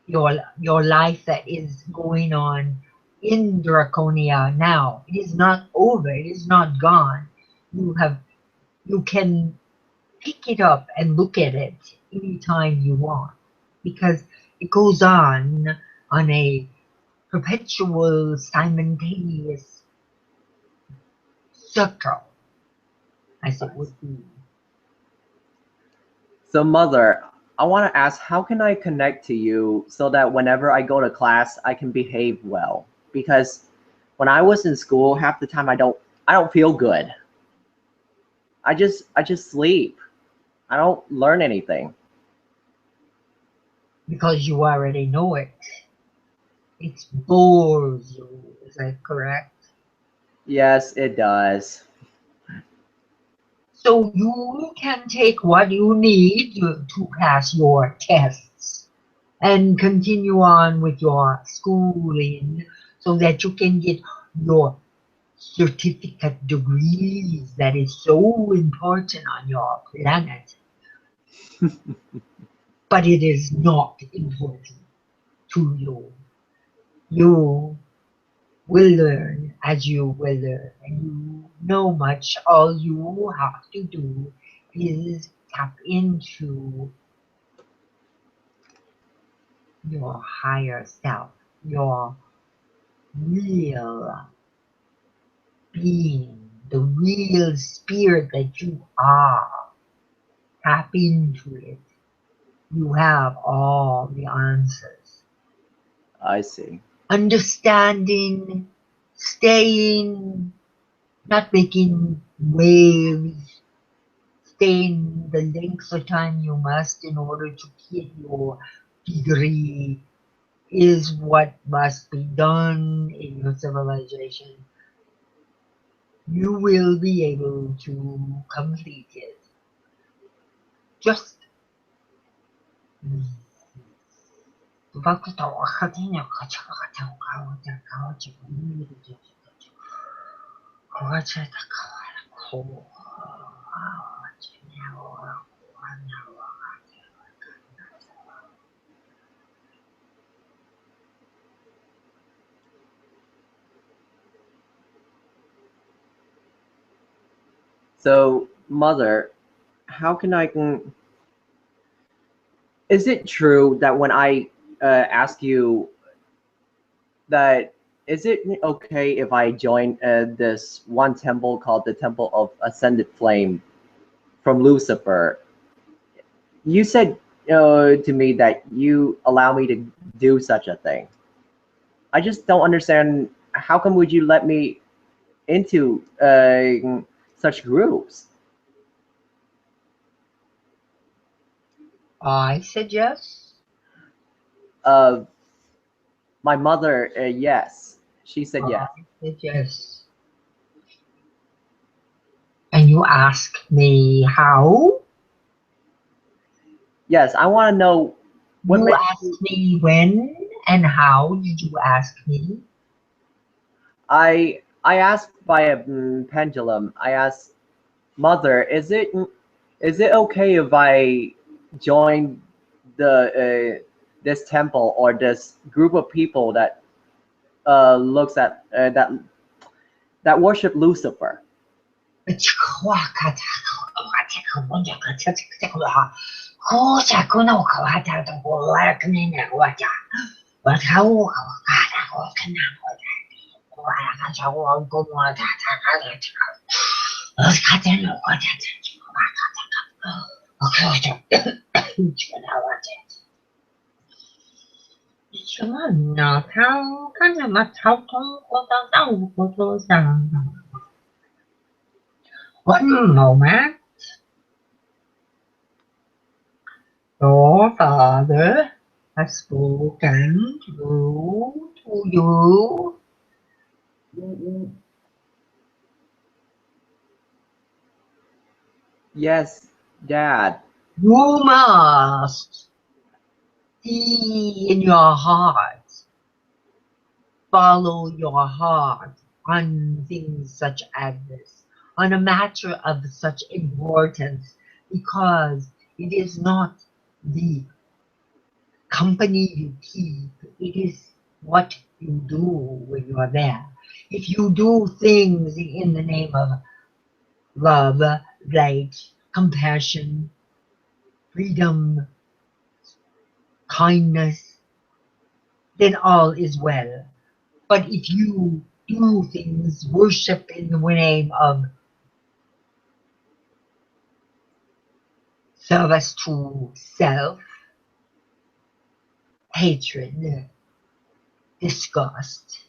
your life that is going on in Draconia now. It is not over, it is not gone. You can pick it up and look at it anytime you want, because it goes on a perpetual simultaneous circle, as it would be. So, mother, I want to ask, how can I connect to you so that whenever I go to class, I can behave well? Because when I was in school, half the time I don't feel good. I just sleep. I don't learn anything. Because you already know it. It bores you, is that correct? Yes, it does. So you can take what you need to pass your tests and continue on with your schooling so that you can get your certificate degrees that is so important on your planet. But it is not important to you. You will learn as you will learn, and you know much. All you have to do is tap into your higher self, your real being, the real spirit that you are. Tap into it. You have all the answers. I see. Understanding, staying, not making waves, staying the length of time you must in order to get your degree is what must be done in your civilization. You will be able to complete it. Just So, mother, how can I is it true that when I ask you that is it okay if I join this one temple called the Temple of Ascended Flame from Lucifer? You said to me that you allow me to do such a thing. I just don't understand. How come would you let me into such groups? I said yes. Uh, my mother, yes, she said I yes. said yes. And you ask me how? Yes, I want to know what You made asked you. me when and how did you ask me? I asked by a pendulum. I asked mother, is it okay if I join the this temple or this group of people that looks at that worship Lucifer? ？One moment, your father has spoken to you. Yes, Dad. You must see in your heart, follow your heart on things such as this, on a matter of such importance, because it is not the company you keep, it is what you do when you are there. If you do things in the name of love, light, compassion, freedom, kindness, then all is well. But if you do things, worship in the name of service to self, hatred, disgust,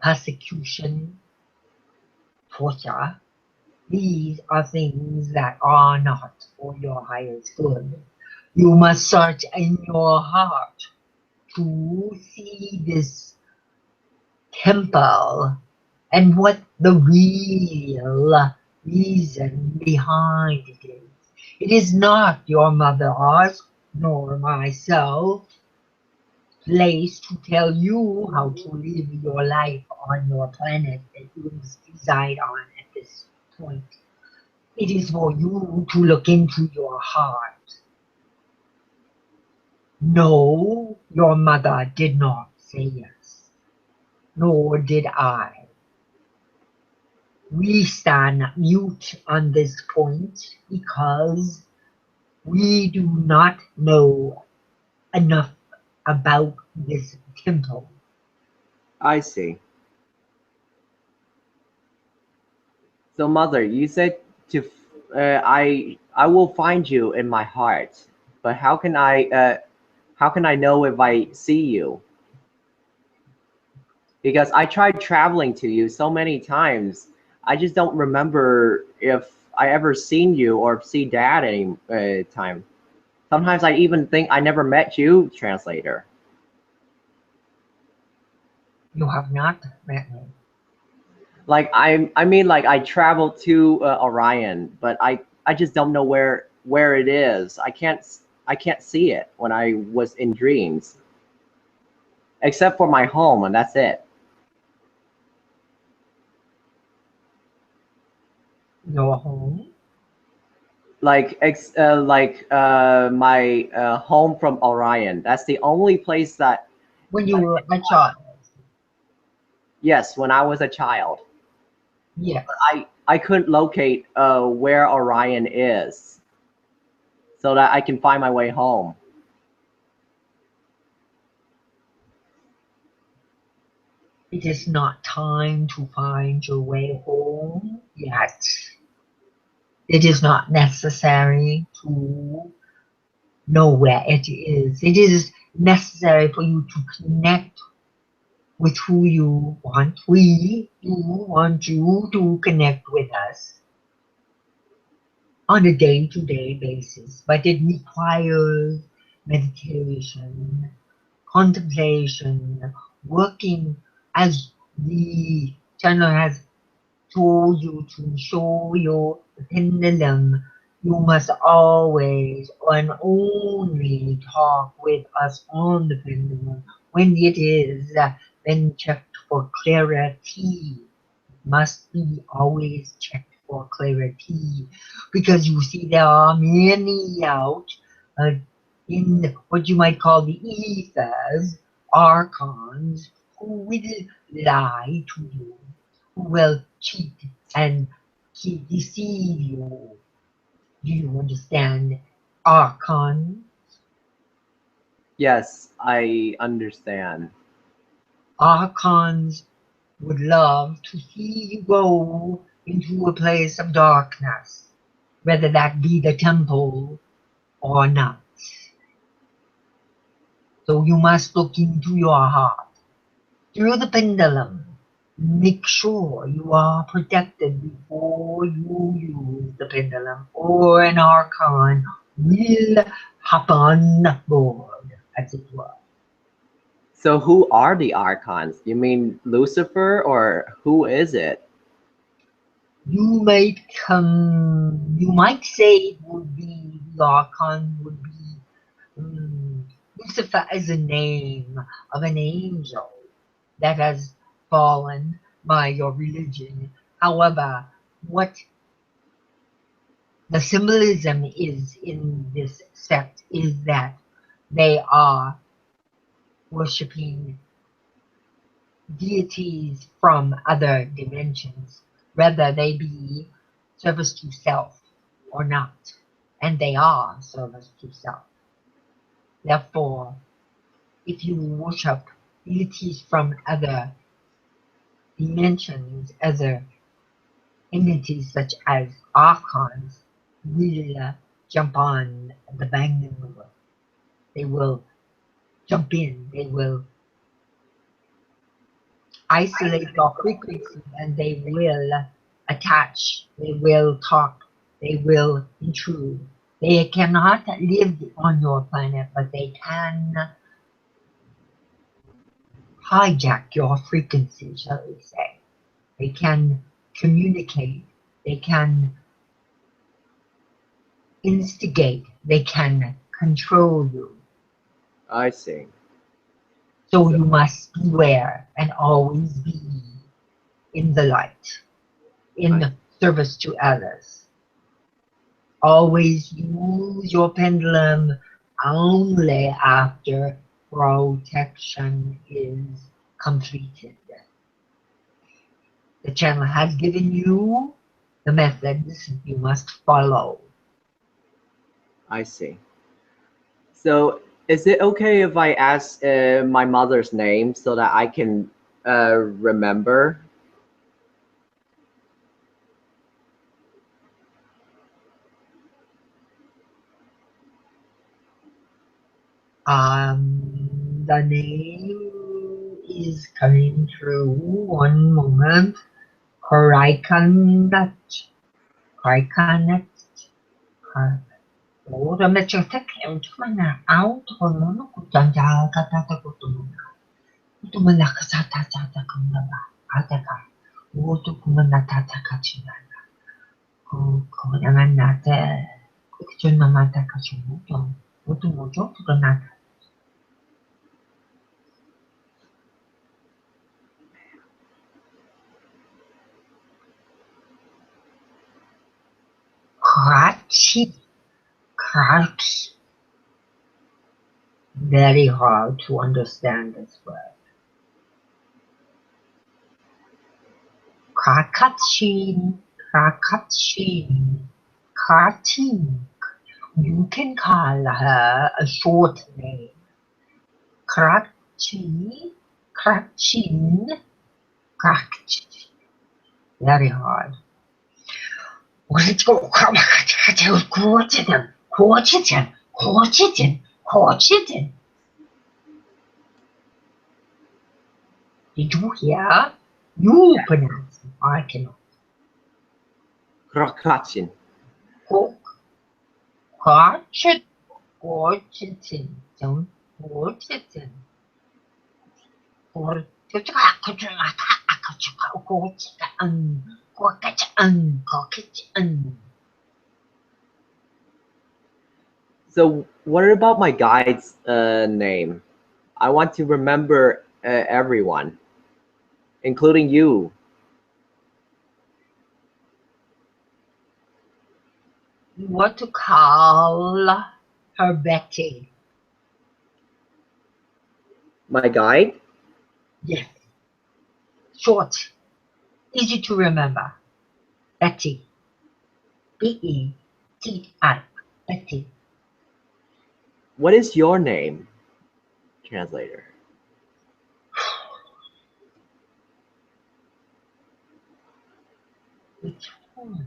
persecution, torture, these are things that are not for your highest good. You must search in your heart to see this temple and what the real reason behind it is. It is not your mother's nor myself place to tell you how to live your life on your planet that you reside on at this point. It is for you to look into your heart. No, your mother did not say yes, nor did I. We stand mute on this point because we do not know enough about this temple. I see. So, mother, you said to I will find you in my heart, but how can I know if I see you? Because I tried traveling to you so many times. I just don't remember if I ever seen you or see Dad any time. Sometimes I even think I never met you, translator. You have not met me. Like I mean, like I traveled to Orion, but I just don't know where it is. I can't see it when I was in dreams, except for my home, and that's it. Your home? My home from Orion. That's the only place that. When you were a child? Yes, when I was a child. Yes. I couldn't locate where Orion is, so that I can find my way home. It is not time to find your way home yet. It is not necessary to know where it is. It is necessary for you to connect with who you want. We do want you to connect with us on a day-to-day basis, but it requires meditation, contemplation, working as the channel has told you to show your pendulum. You must always and only talk with us on the pendulum when it is been checked for clarity. Must be always checked for clarity, because you see there are many out uh, in what you might call the ethers, archons, who will lie to you, who will cheat and deceive you. Do you understand? Archon? Yes, I understand. Archons would love to see you go into a place of darkness, whether that be the temple or not. So you must look into your heart through the pendulum. Make sure you are protected before you use the pendulum, or an archon will hop on board, as it were. So who are the archons? You mean Lucifer, or who is it? You might say it would be, the archon would be Lucifer as a name of an angel that has fallen by your religion. However, what the symbolism is in this sect is that they are worshiping deities from other dimensions, whether they be service to self or not. And they are service to self. Therefore, if you worship deities from other dimensions, other entities such as archons, will jump on the bandwagon. They will jump in. They will isolate your frequency, and they will attach. They will talk. They will intrude. They cannot live on your planet, but they can hijack your frequency, shall we say. They can communicate. They can instigate. They can control you. I see. So you must beware and always be in the light, in service to others. Always use your pendulum only after protection is completed. The channel has given you the methods you must follow. I see. So is it okay if I ask my mother's name so that I can remember? The name is coming through. One moment. Draconian. Draconian. Ủa rồi mà chưa thích hiểu chúng mình là áo thôi nó cũng chẳng chả kata của tụi mình là cái sao ta không là bà áo ta cả ủa tụi mình là ta cả chỉ là cô đang ăn là thế cái chuyện mà ta cả chỉ muốn cho ủa tụi mình chốt tụi mình là Crutch. Very hard to understand this word. Krakatchin. You can call her a short name. Krakchin. Very hard. Did you hear? You pronounce it. I cannot. Krakachin. Gotcha. Gorgetin. Don't gorgetin. So what about my guide's name? I want to remember everyone, including you. You want to call her Betty. My guide? Yes. Short. Easy to remember. Betty. B-E-T-I. Betty. What is your name? Translator. Which one?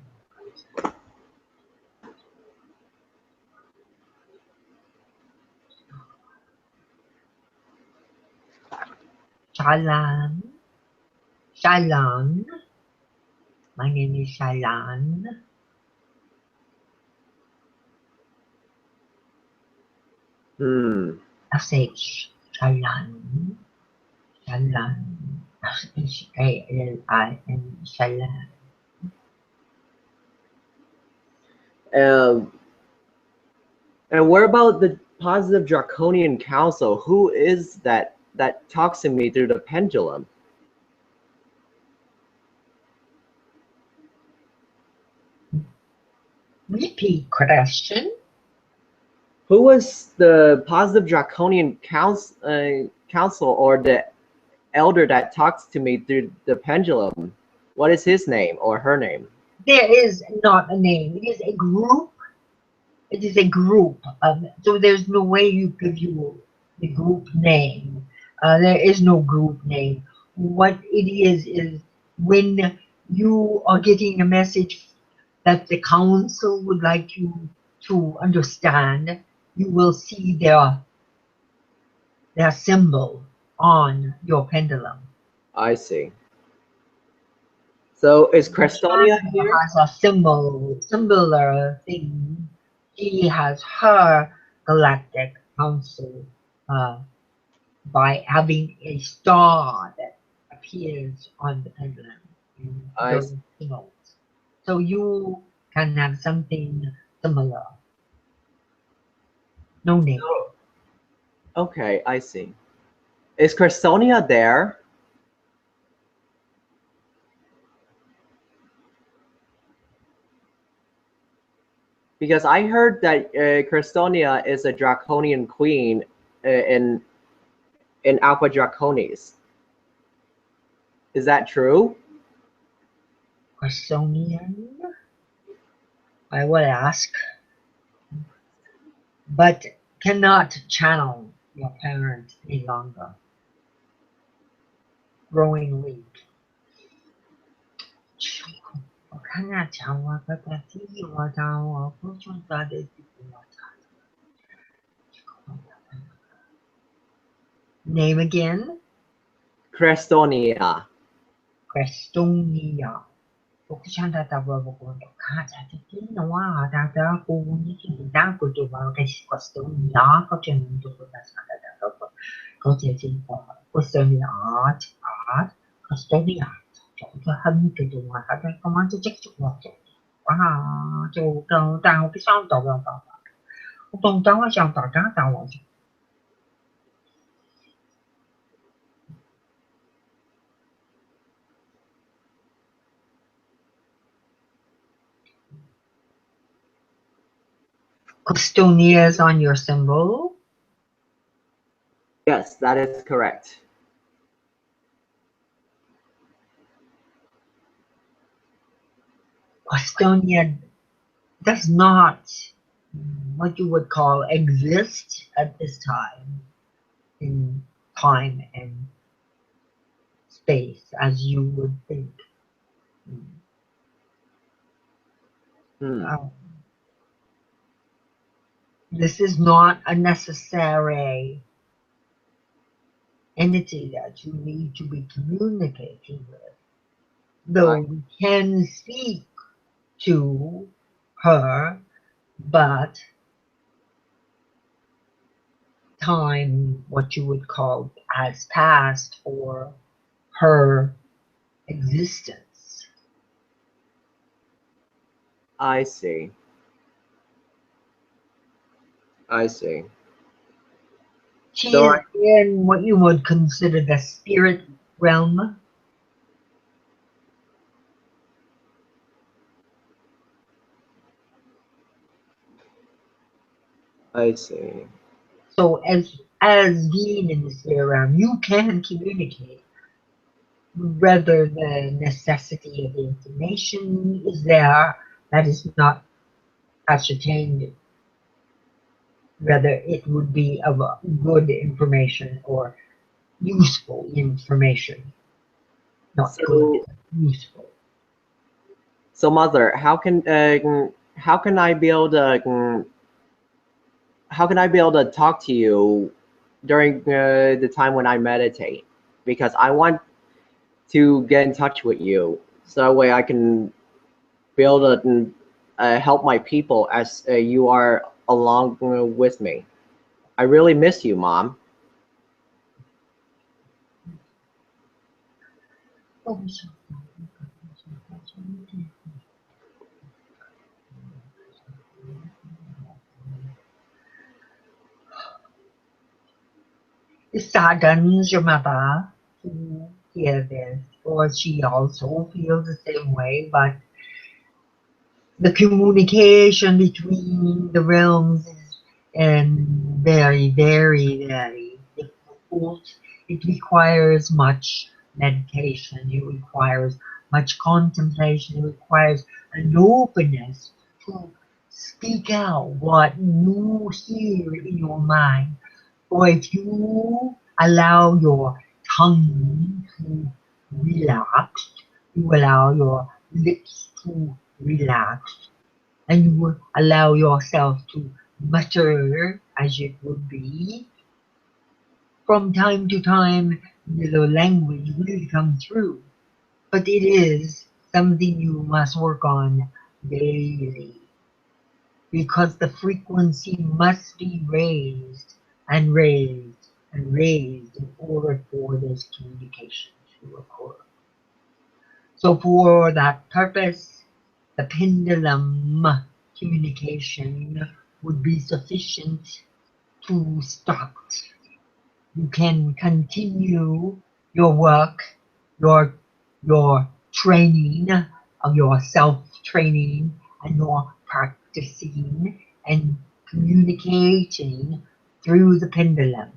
Shalan. Shalan. My name is Shalan. S-H. Shalan. Shalan. S-H-A-L-I-N. Shalan. And what about the positive Draconian council? Who is that talks to me through the pendulum? Repeat question. Who was the positive Draconian council or the elder that talks to me through the pendulum? What is his name or her name? There is not a name. It is a group. It is a group. So there's no way you give you the group name. There is no group name. What it is when you are getting a message that the council would like you to understand, you will see their symbol on your pendulum. I see. So is Crestonia China here? has a similar thing. She has her galactic council by having a star that appears on the pendulum in I those symbols. So you can have something similar. No name. Okay, I see. Is Crestonia there? Because I heard that Crestonia is a Draconian queen in Alpha Draconis. Is that true? Questonian, I would ask, but cannot channel your parents any longer. Growing weak. 我看那讲我个的地我当我不知道的地我 Name again? Crestonia. Crestonia. 我不想得到我我看在这地呢哇，大家不你去打过就话个 Crestonia 个真的不得啥的个这这个 Crestonia Crestonia 就很个就话他在干嘛就这个我哇就跟但我不想到了到我懂当我想到这当我就 Crestonia is on your symbol. Yes, that is correct. Crestonia does not what you would call exist at this time in time and space as you would think. This is not a necessary entity that you need to be communicating with, though you can speak to her, but time, what you would call, has passed for her existence. I see. I see. She So is in what you would consider the spirit realm. I see. So as being in the spirit realm, you can communicate. Whether the necessity of the information is there, that is not ascertained. Whether it would be of good information or useful information, not good, So useful. so mother, how can I be able to how can I be able to talk to you during the time when I meditate? Because I want to get in touch with you, so that way I can be able to help my people as you are along with me. I really miss you, Mom. It saddens your mother to hear this, or she also feels the same way, but the communication between the realms is very, very, very difficult. It requires much meditation. It requires much contemplation. It requires an openness to speak out what you hear in your mind. Or if you allow your tongue to relax, you allow your lips to relax, and you would allow yourself to mutter as it would be. From time to time, the language will come through, but it is something you must work on daily because the frequency must be raised and raised and raised in order for this communication to occur. So for that purpose, the pendulum communication would be sufficient to start. You can continue your work, your your training of your self-training and your practicing and communicating through the pendulum.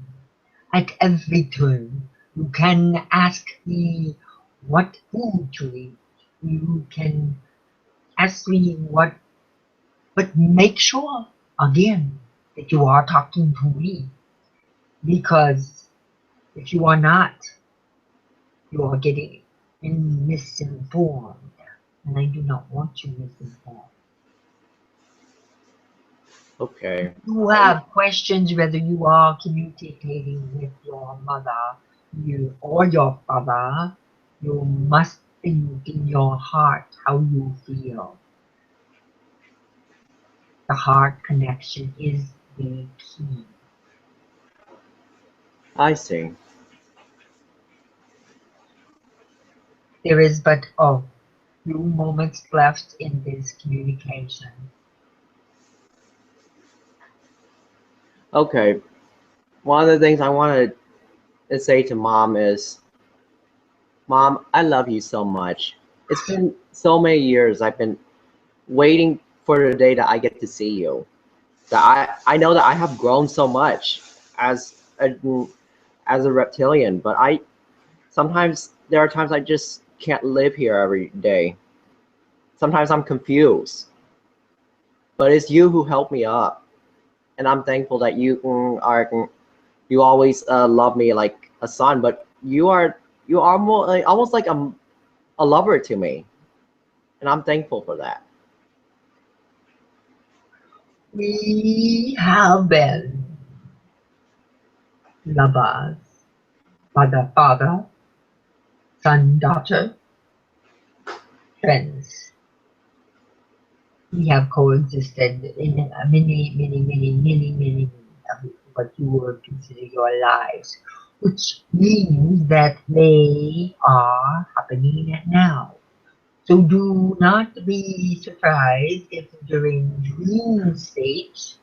At every turn, you can ask me what food to eat. You can ask me what, but make sure again that you are talking to me, because if you are not, you are getting misinformed, and I do not want you misinformed. Okay. You have questions whether you are communicating with your mother, you or your father. You must think in your heart how you feel. The heart connection is the key. I see. There is but a few moments left in this communication. Okay. One of the things I wanted to say to Mom is, Mom, I love you so much. It's been so many years I've been waiting for the day that I get to see you. That I know that I have grown so much as a reptilian, but I sometimes there are times I just can't live here every day. Sometimes I'm confused, but it's you who helped me up, and I'm thankful that you you always love me like a son, but you are more like, almost like a lover to me, and I'm thankful for that. We have been lovers, mother, father, son, daughter, friends. We have coexisted in many, many, many, many, many, many of what you would consider your lives, which means that they are happening now. So do not be surprised if during dream state,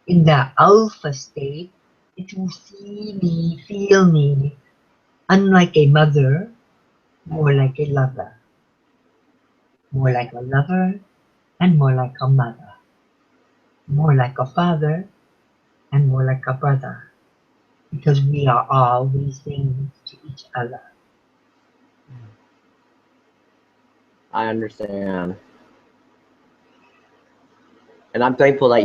in the alpha state, that you see me, feel me, unlike a mother, more like a lover, more like a lover, and more like a mother, more like a father, and more like a brother, because we are all these things to each other. I understand. And I'm thankful that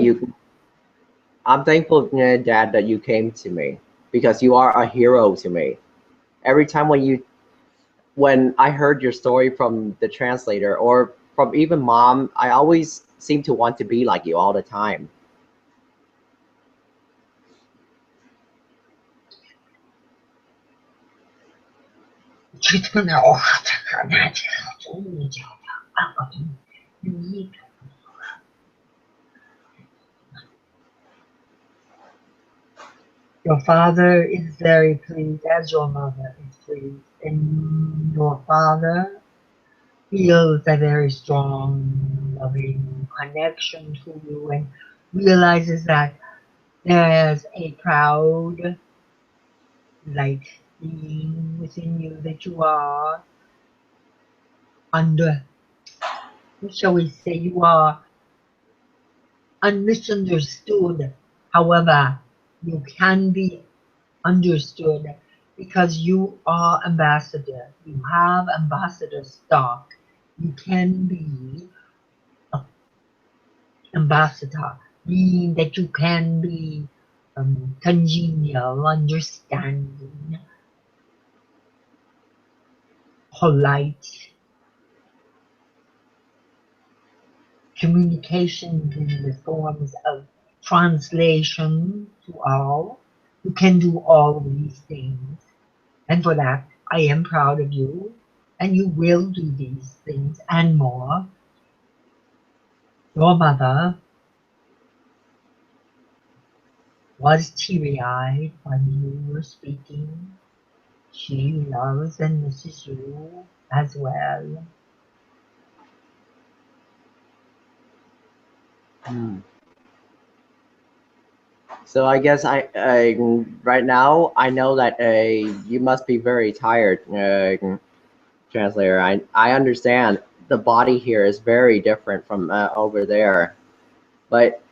I'm thankful, Dad, that you came to me because you are a hero to me. Every time when I heard your story from the translator or from even Mom, I always seem to want to be like you all the time. Your father is very pleased, as your mother is pleased, and your father feels a very strong, loving connection to you and realizes that there's a proud light being within you that you are under, shall we say, you are misunderstood. However, you can be understood because you are ambassador. You have ambassador stock. You can be an ambassador, meaning that you can be congenial, understanding, polite, communication in the forms of translation to all. You can do all of these things. And for that, I am proud of you. And you will do these things and more. Your mother was teary-eyed when you were speaking. She loves and misses you as well. Hmm. So I guess right now I know that you must be very tired, translator. I understand the body here is very different from over there, but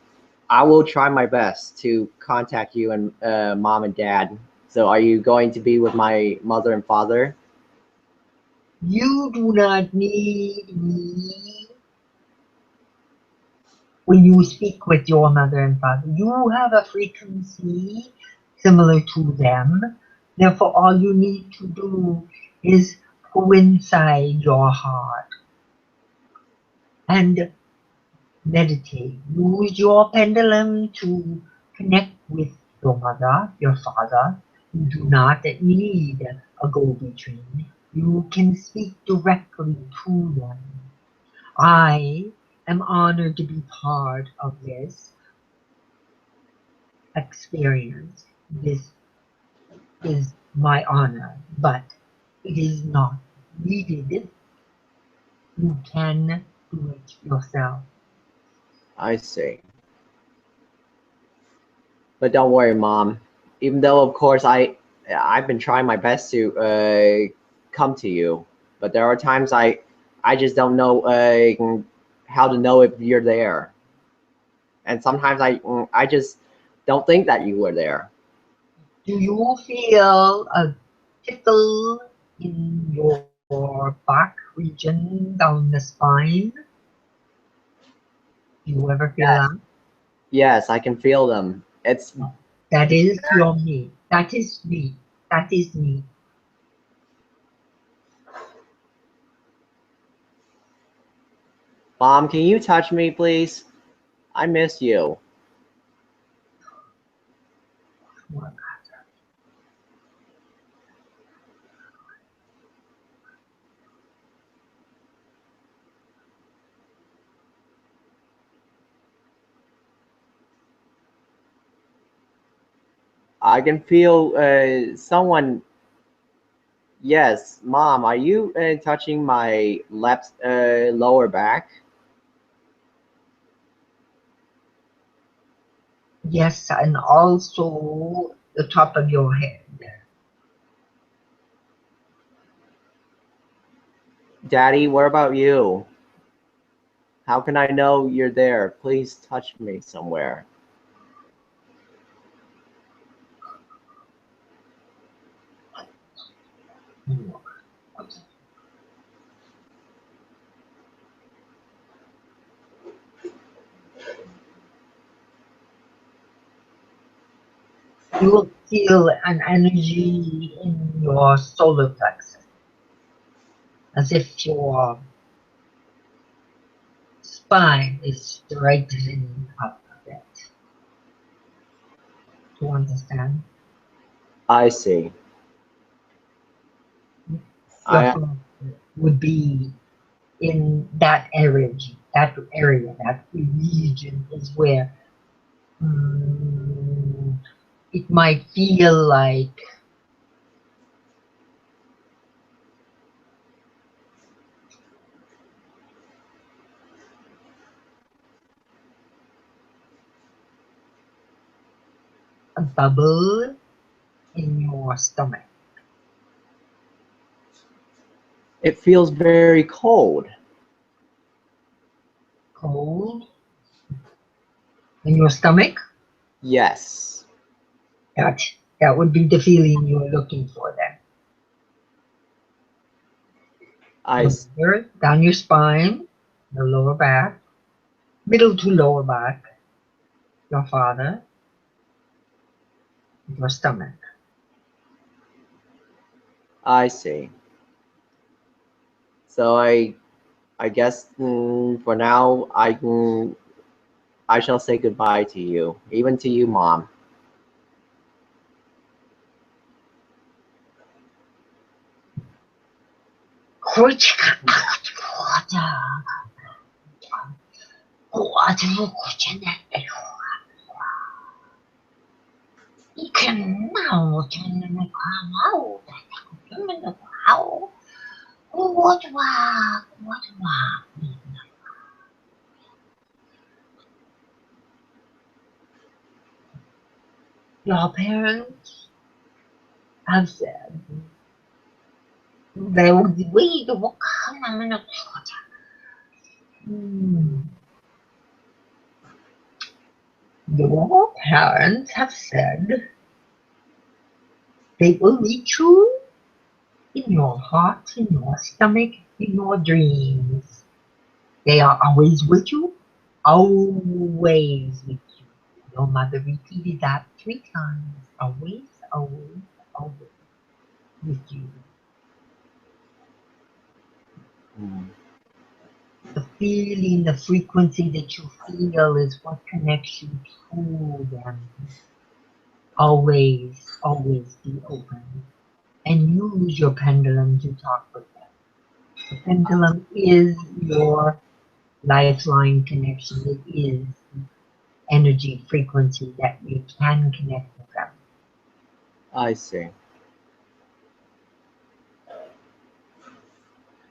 I will try my best to contact you and Mom and Dad. So are you going to be with my mother and father? You do not need me when you speak with your mother and father. You have a frequency similar to them. Therefore, all you need to do is go inside your heart and meditate. Use your pendulum to connect with your mother, your father. You do not need a go-between. You can speak directly to them. I am honored to be part of this experience. This is my honor, but it is not needed. You can do it yourself. I see. But don't worry, Mom. Even though, of course, I've been trying my best to come to you, but there are times I just don't know how to know if you're there, and sometimes I just don't think that you were there. Do you feel a tickle in your back region down the spine? Do you ever feel Yes, that? yes, I can feel them. It's That is your me. That is me. That is me. Mom, can you touch me, please? I miss you. I can feel someone. Yes, Mom, are you touching my left lower back? Yes, and also the top of your head. Daddy, what about you? How can I know you're there? Please touch me somewhere. You will feel an energy in your solar plexus, as if your spine is straightening up a bit. Do you understand? I see. Your I heart would be in that area, that region is where it might feel like a bubble in your stomach. It feels very cold. Cold in your stomach. Yes. That would be the feeling you're looking for then. I Remember, down your spine, your lower back, middle to lower back, your father, your stomach. see. So I guess for now I shall say goodbye to you, even to you, Mom. Your parents have said they would wait. Your parents have said they will meet you in your heart, in your stomach, in your dreams. They are always with you, always with you. Your mother repeated that 3 times. Always, always, always with you. Mm. The feeling, the frequency that you feel is what connects you to them. Always, always be open and use your pendulum to talk with them. The pendulum is your lifeline connection. It is energy frequency that you can connect with them. I see.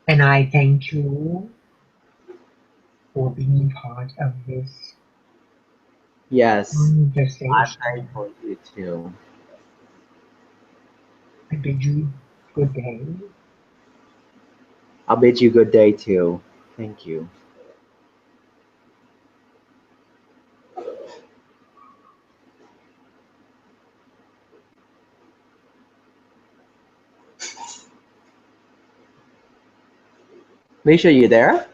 And I thank you for being part of this Yes, I'm conversation. thankful you too. I bid you good day. I'll bid you good day too. Thank you. Misha, you there?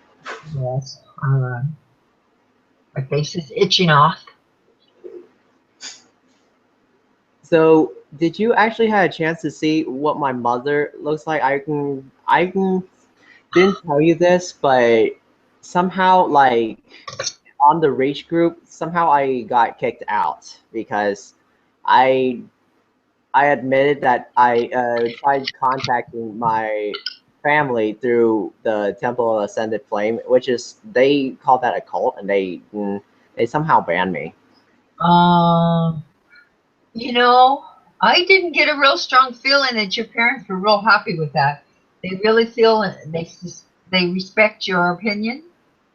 Yes, my face is itching off. So, did you actually have a chance to see what my mother looks like? I didn't tell you this, but somehow like on the rage group, somehow I got kicked out because I I admitted that I tried contacting my family through the Temple of Ascended Flame, which is they call that a cult, and they somehow banned me. Um, You know, I didn't get a real strong feeling that your parents were real happy with that. They really feel they respect your opinion,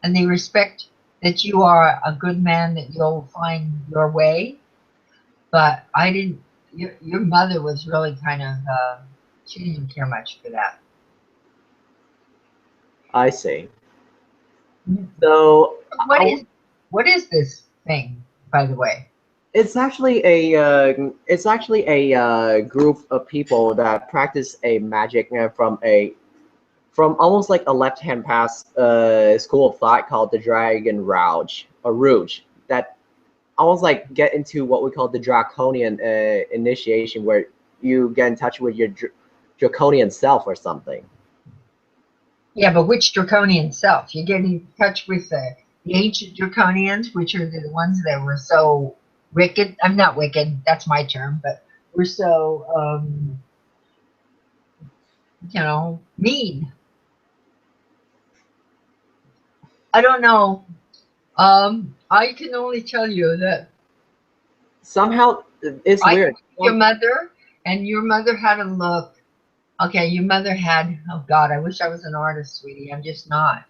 and they respect that you are a good man, that you'll find your way. But I didn't. Your mother was really kind of she didn't care much for that. I see. So What I, is what is this thing, by the way? it's actually a group of people that practice a magic from almost like a left hand pass school of thought called the Dragon Rouge or Rouge that almost like get into what we call the Draconian initiation, where you get in touch with your Draconian self or something. Yeah, but which draconian self? You get in touch with the ancient draconians, which are the ones that were so wicked. I'm not wicked, that's my term, but we're so, mean. I don't know. I can only tell you that Somehow it's I weird. your mother and your mother had a look. Okay, your mother had, oh God, I wish I was an artist, sweetie. I'm just not.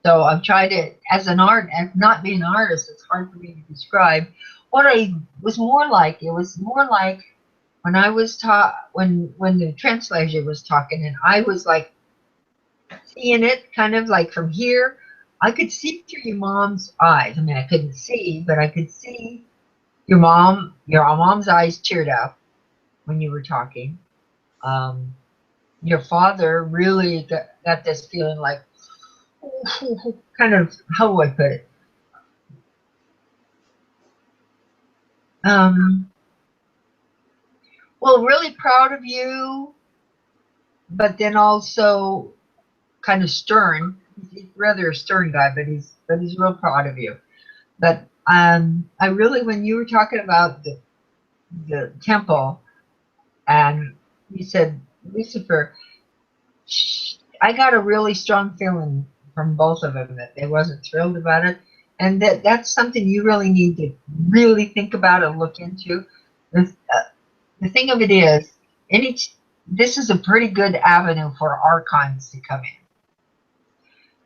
So I'm trying to, as not being an artist, it's hard for me to describe what I was more like. It was more like when I was taught, when the translator was talking, and I was like seeing it kind of like from here. I could see through your mom's eyes. I mean, I couldn't see, but I could see your mom's eyes teared up when you were talking. Um, your father really got this feeling like, kind of, how would I put it? Um, well, really proud of you, but then also kind of stern. He's rather a stern guy, but he's real proud of you. But I really, when you were talking about the temple, and you said Lucifer, I got a really strong feeling from both of them that they wasn't thrilled about it, and that's something you really need to really think about and look into. The, uh, the thing of it is, any this is a pretty good avenue for archons to come in.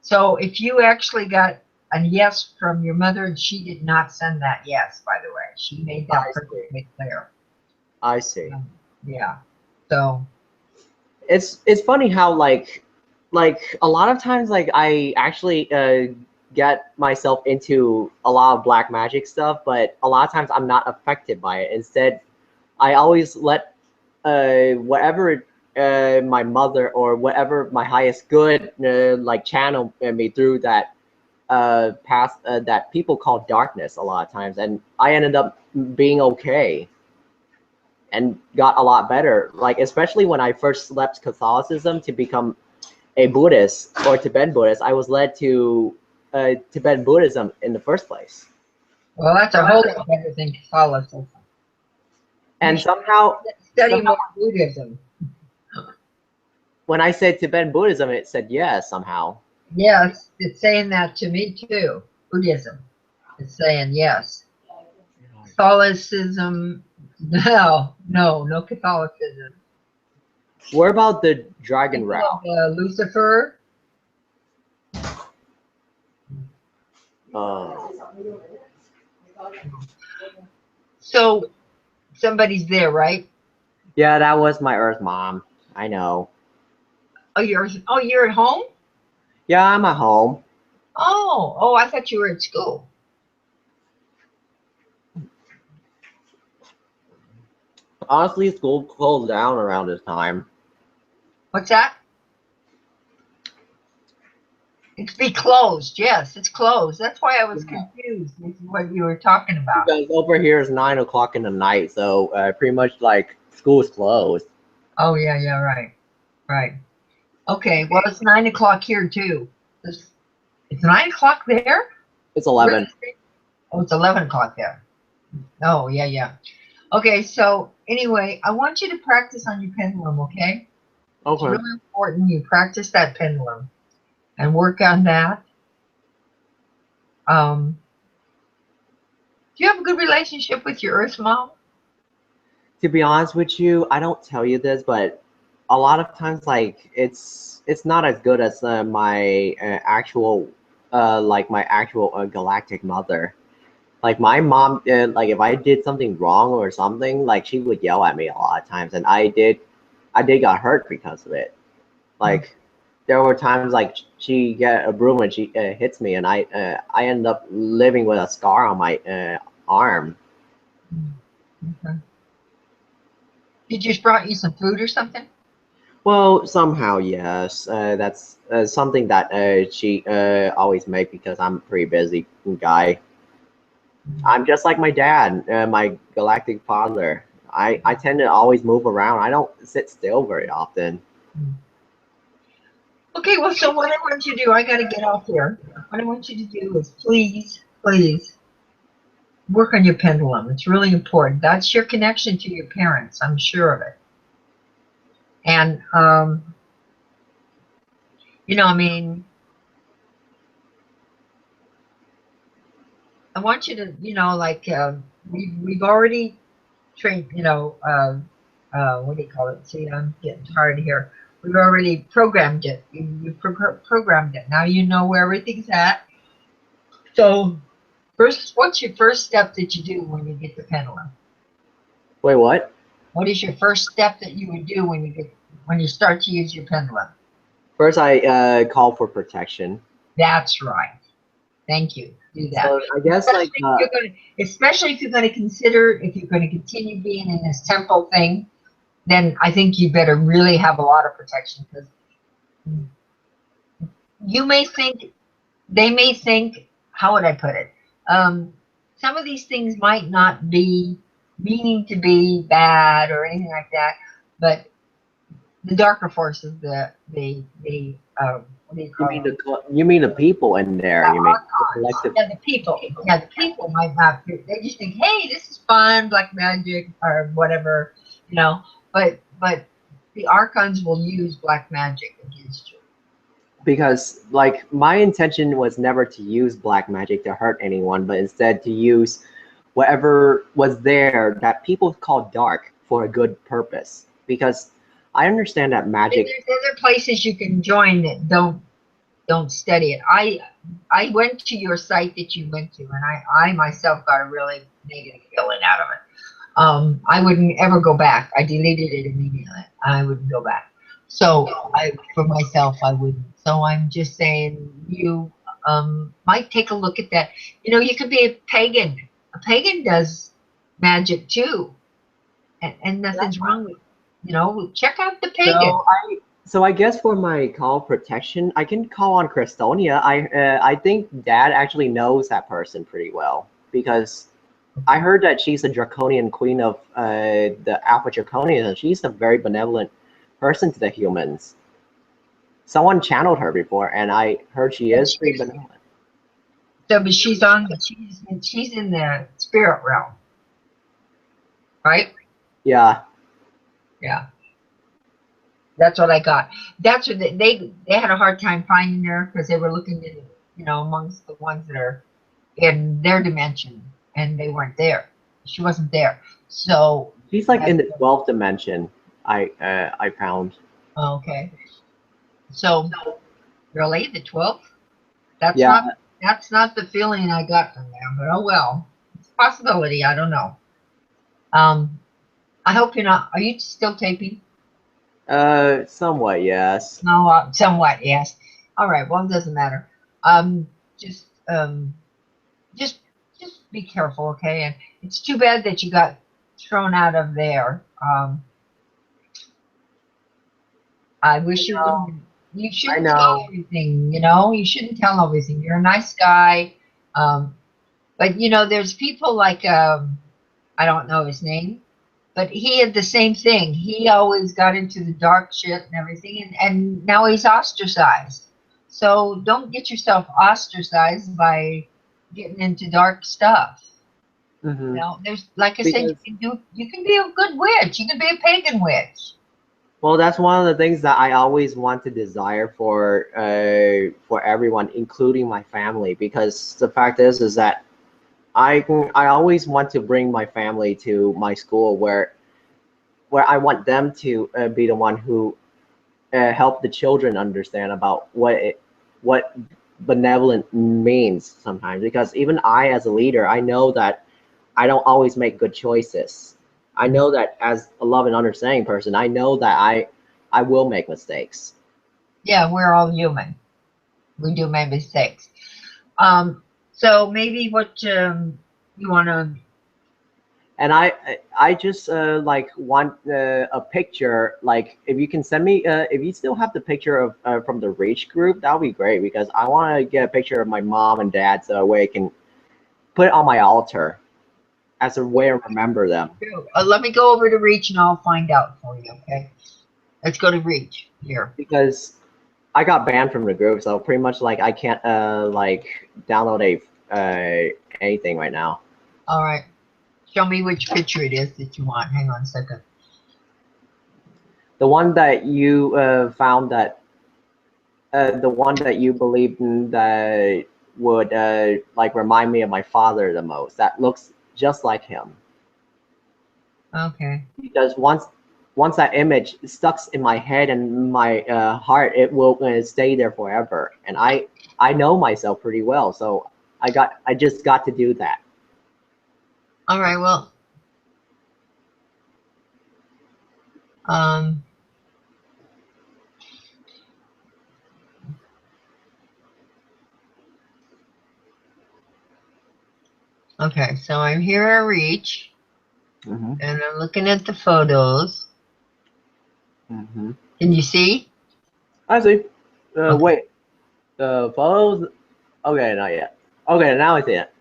So if you actually got a yes from your mother, and she did not send that yes, by the way, she made that I see. perfectly clear. I see. Yeah. So It's funny how like a lot of times like I actually get myself into a lot of black magic stuff, but a lot of times I'm not affected by it. Instead, I always let whatever my mother or whatever my highest good like channel me through that path that people call darkness a lot of times, and I ended up being okay and got a lot better. Like especially when I first left Catholicism to become a Buddhist or Tibetan Buddhist, I was led to Tibetan Buddhism in the first place. well, that's a whole lot better than Catholicism. You And should somehow, study more Buddhism. when I said Tibetan Buddhism, it said yes somehow. Yes, it's saying that to me too. Buddhism. It's saying yes. Catholicism, no Catholicism. What about the Dragon Thinking Route? of Lucifer. Uh, So somebody's there, right? yeah, that was my Earth mom. I know. Oh, you're at home? Yeah, I'm at home. Oh, I thought you were at school. Honestly, school closed down around this time. What's that? It's be closed. Yes, it's closed. That's why I was confused with what you were talking about. Because over here is 9 o'clock in the night, so pretty much like school is closed. Oh yeah, right. Okay, well it's 9 o'clock here too. It's 9 o'clock there? It's Really? 11. Oh, it's 11 o'clock there. Oh yeah. Okay, so anyway, I want you to practice on your pendulum, okay? It's Okay. really important you practice that pendulum and work on that. Do you have a good relationship with your Earth mom? To be honest with you, I don't tell you this, but a lot of times, like it's not as good as my actual, like my actual galactic mother. Like my mom, like if I did something wrong or something, like she would yell at me a lot of times, and I did got hurt because of it. Like there were times like she get a broom and she hits me, and I end up living with a scar on my arm. Okay. Did you brought you some food or something? Well, somehow yes. That's something that she always make because I'm a pretty busy guy. I'm just like my dad, my galactic father. I tend to always move around. I don't sit still very often. Okay, well, so what I want you to do, I got to get off here. What I want you to do is please, please work on your pendulum. It's really important. That's your connection to your parents. I'm sure of it. And, you know, I mean, I want you to, you know, like we've already trained, you know, what do you call it? See, I'm getting tired here. We've already programmed it. You programmed it. Now you know where everything's at. So first, what's your first step that you do when you get the pendulum? Wait, what? What is your first step that you would do when you start to use your pendulum? First, I call for protection. That's right. Thank you. Do that. So I guess like Especially if you're going to consider if you're going to continue being in this temple thing, then I think you better really have a lot of protection because you may think, they may think, how would I put it? Some of these things might not be meaning to be bad or anything like that, but the darker forces, what do you call them? You mean the people in there? Yeah, You mean the collective? yeah, the people. Yeah, the people might not. They just think, hey, this is fun, black magic or whatever, you know. But the archons will use black magic against you. Because like my intention was never to use black magic to hurt anyone, but instead to use whatever was there that people call dark for a good purpose. Because I understand that And magic. there's other places you can join that don't study it. I went to your site that you went to, and I myself got a really negative feeling out of it. I wouldn't ever go back. I deleted it immediately. I wouldn't go back. So for myself, I wouldn't. So I'm just saying you might take a look at that. You know, you could be a pagan. A pagan does magic too, and nothing's wrong with. You know, check out the pagan. So I guess for my call protection, I can call on Crestonia. I think Dad actually knows that person pretty well because I heard that she's the Draconian queen of the Alpha Draconian, and she's a very benevolent person to the humans. Someone channeled her before, and I heard she is pretty benevolent. So, but she's in the spirit realm, right? Yeah. Yeah. That's what I got. That's what they had a hard time finding her because they were looking in, you know, amongst the ones that are in their dimension, and they weren't there. She wasn't there. So she's like in the 12th dimension. I found. Okay. So really, the 12th? That's not the feeling I got from them. But oh well, it's a possibility. I don't know. I hope you're not. Are you still taping? Somewhat, yes. No, somewhat, yes. All right. Well, it doesn't matter. Just, just, just be careful, okay? And it's too bad that you got thrown out of there. I wish you wouldn't. You shouldn't tell everything, you know. You shouldn't tell everything. You're a nice guy, but you know, there's people like I don't know his name, but he had the same thing. He always got into the dark shit and everything, and now he's ostracized. So don't get yourself ostracized by getting into dark stuff. Mm-hmm. You know, there's like I said, you can be a good witch. You can be a pagan witch. Well, that's one of the things that I always want to desire for everyone, including my family, because the fact is that I always want to bring my family to my school where where I want them to be the one who help the children understand about what benevolent means sometimes. Because even I, as a leader, I know that I don't always make good choices. I know that as a love and understanding person, I know that I will make mistakes. Yeah, we're all human. We do make mistakes. So maybe what you want to. And I just like want a picture. Like if you can send me, if you still have the picture of from the Reach group, that would be great, because I want to get a picture of my mom and dad so that way I can put it on my altar as a way to remember them. Let me go over to Reach and I'll find out for you. Okay, let's go to Reach here. Because I got banned from the group, so pretty much like I can't like download anything right now. All right, show me which picture it is that you want. Hang on a second. The one that you found that the one that you believed in that would like remind me of my father the most. That looks just like him. Okay. Because once that image stuck in my head and my heart, it will stay there forever. And I know myself pretty well, so I just got to do that. All right. Well. Okay, so I'm here at Reach, Mm-hmm. and I'm looking at the photos. Mm-hmm. Can you see? I see. Okay. Wait. The photos. Okay, not yet. Okay, now I see it.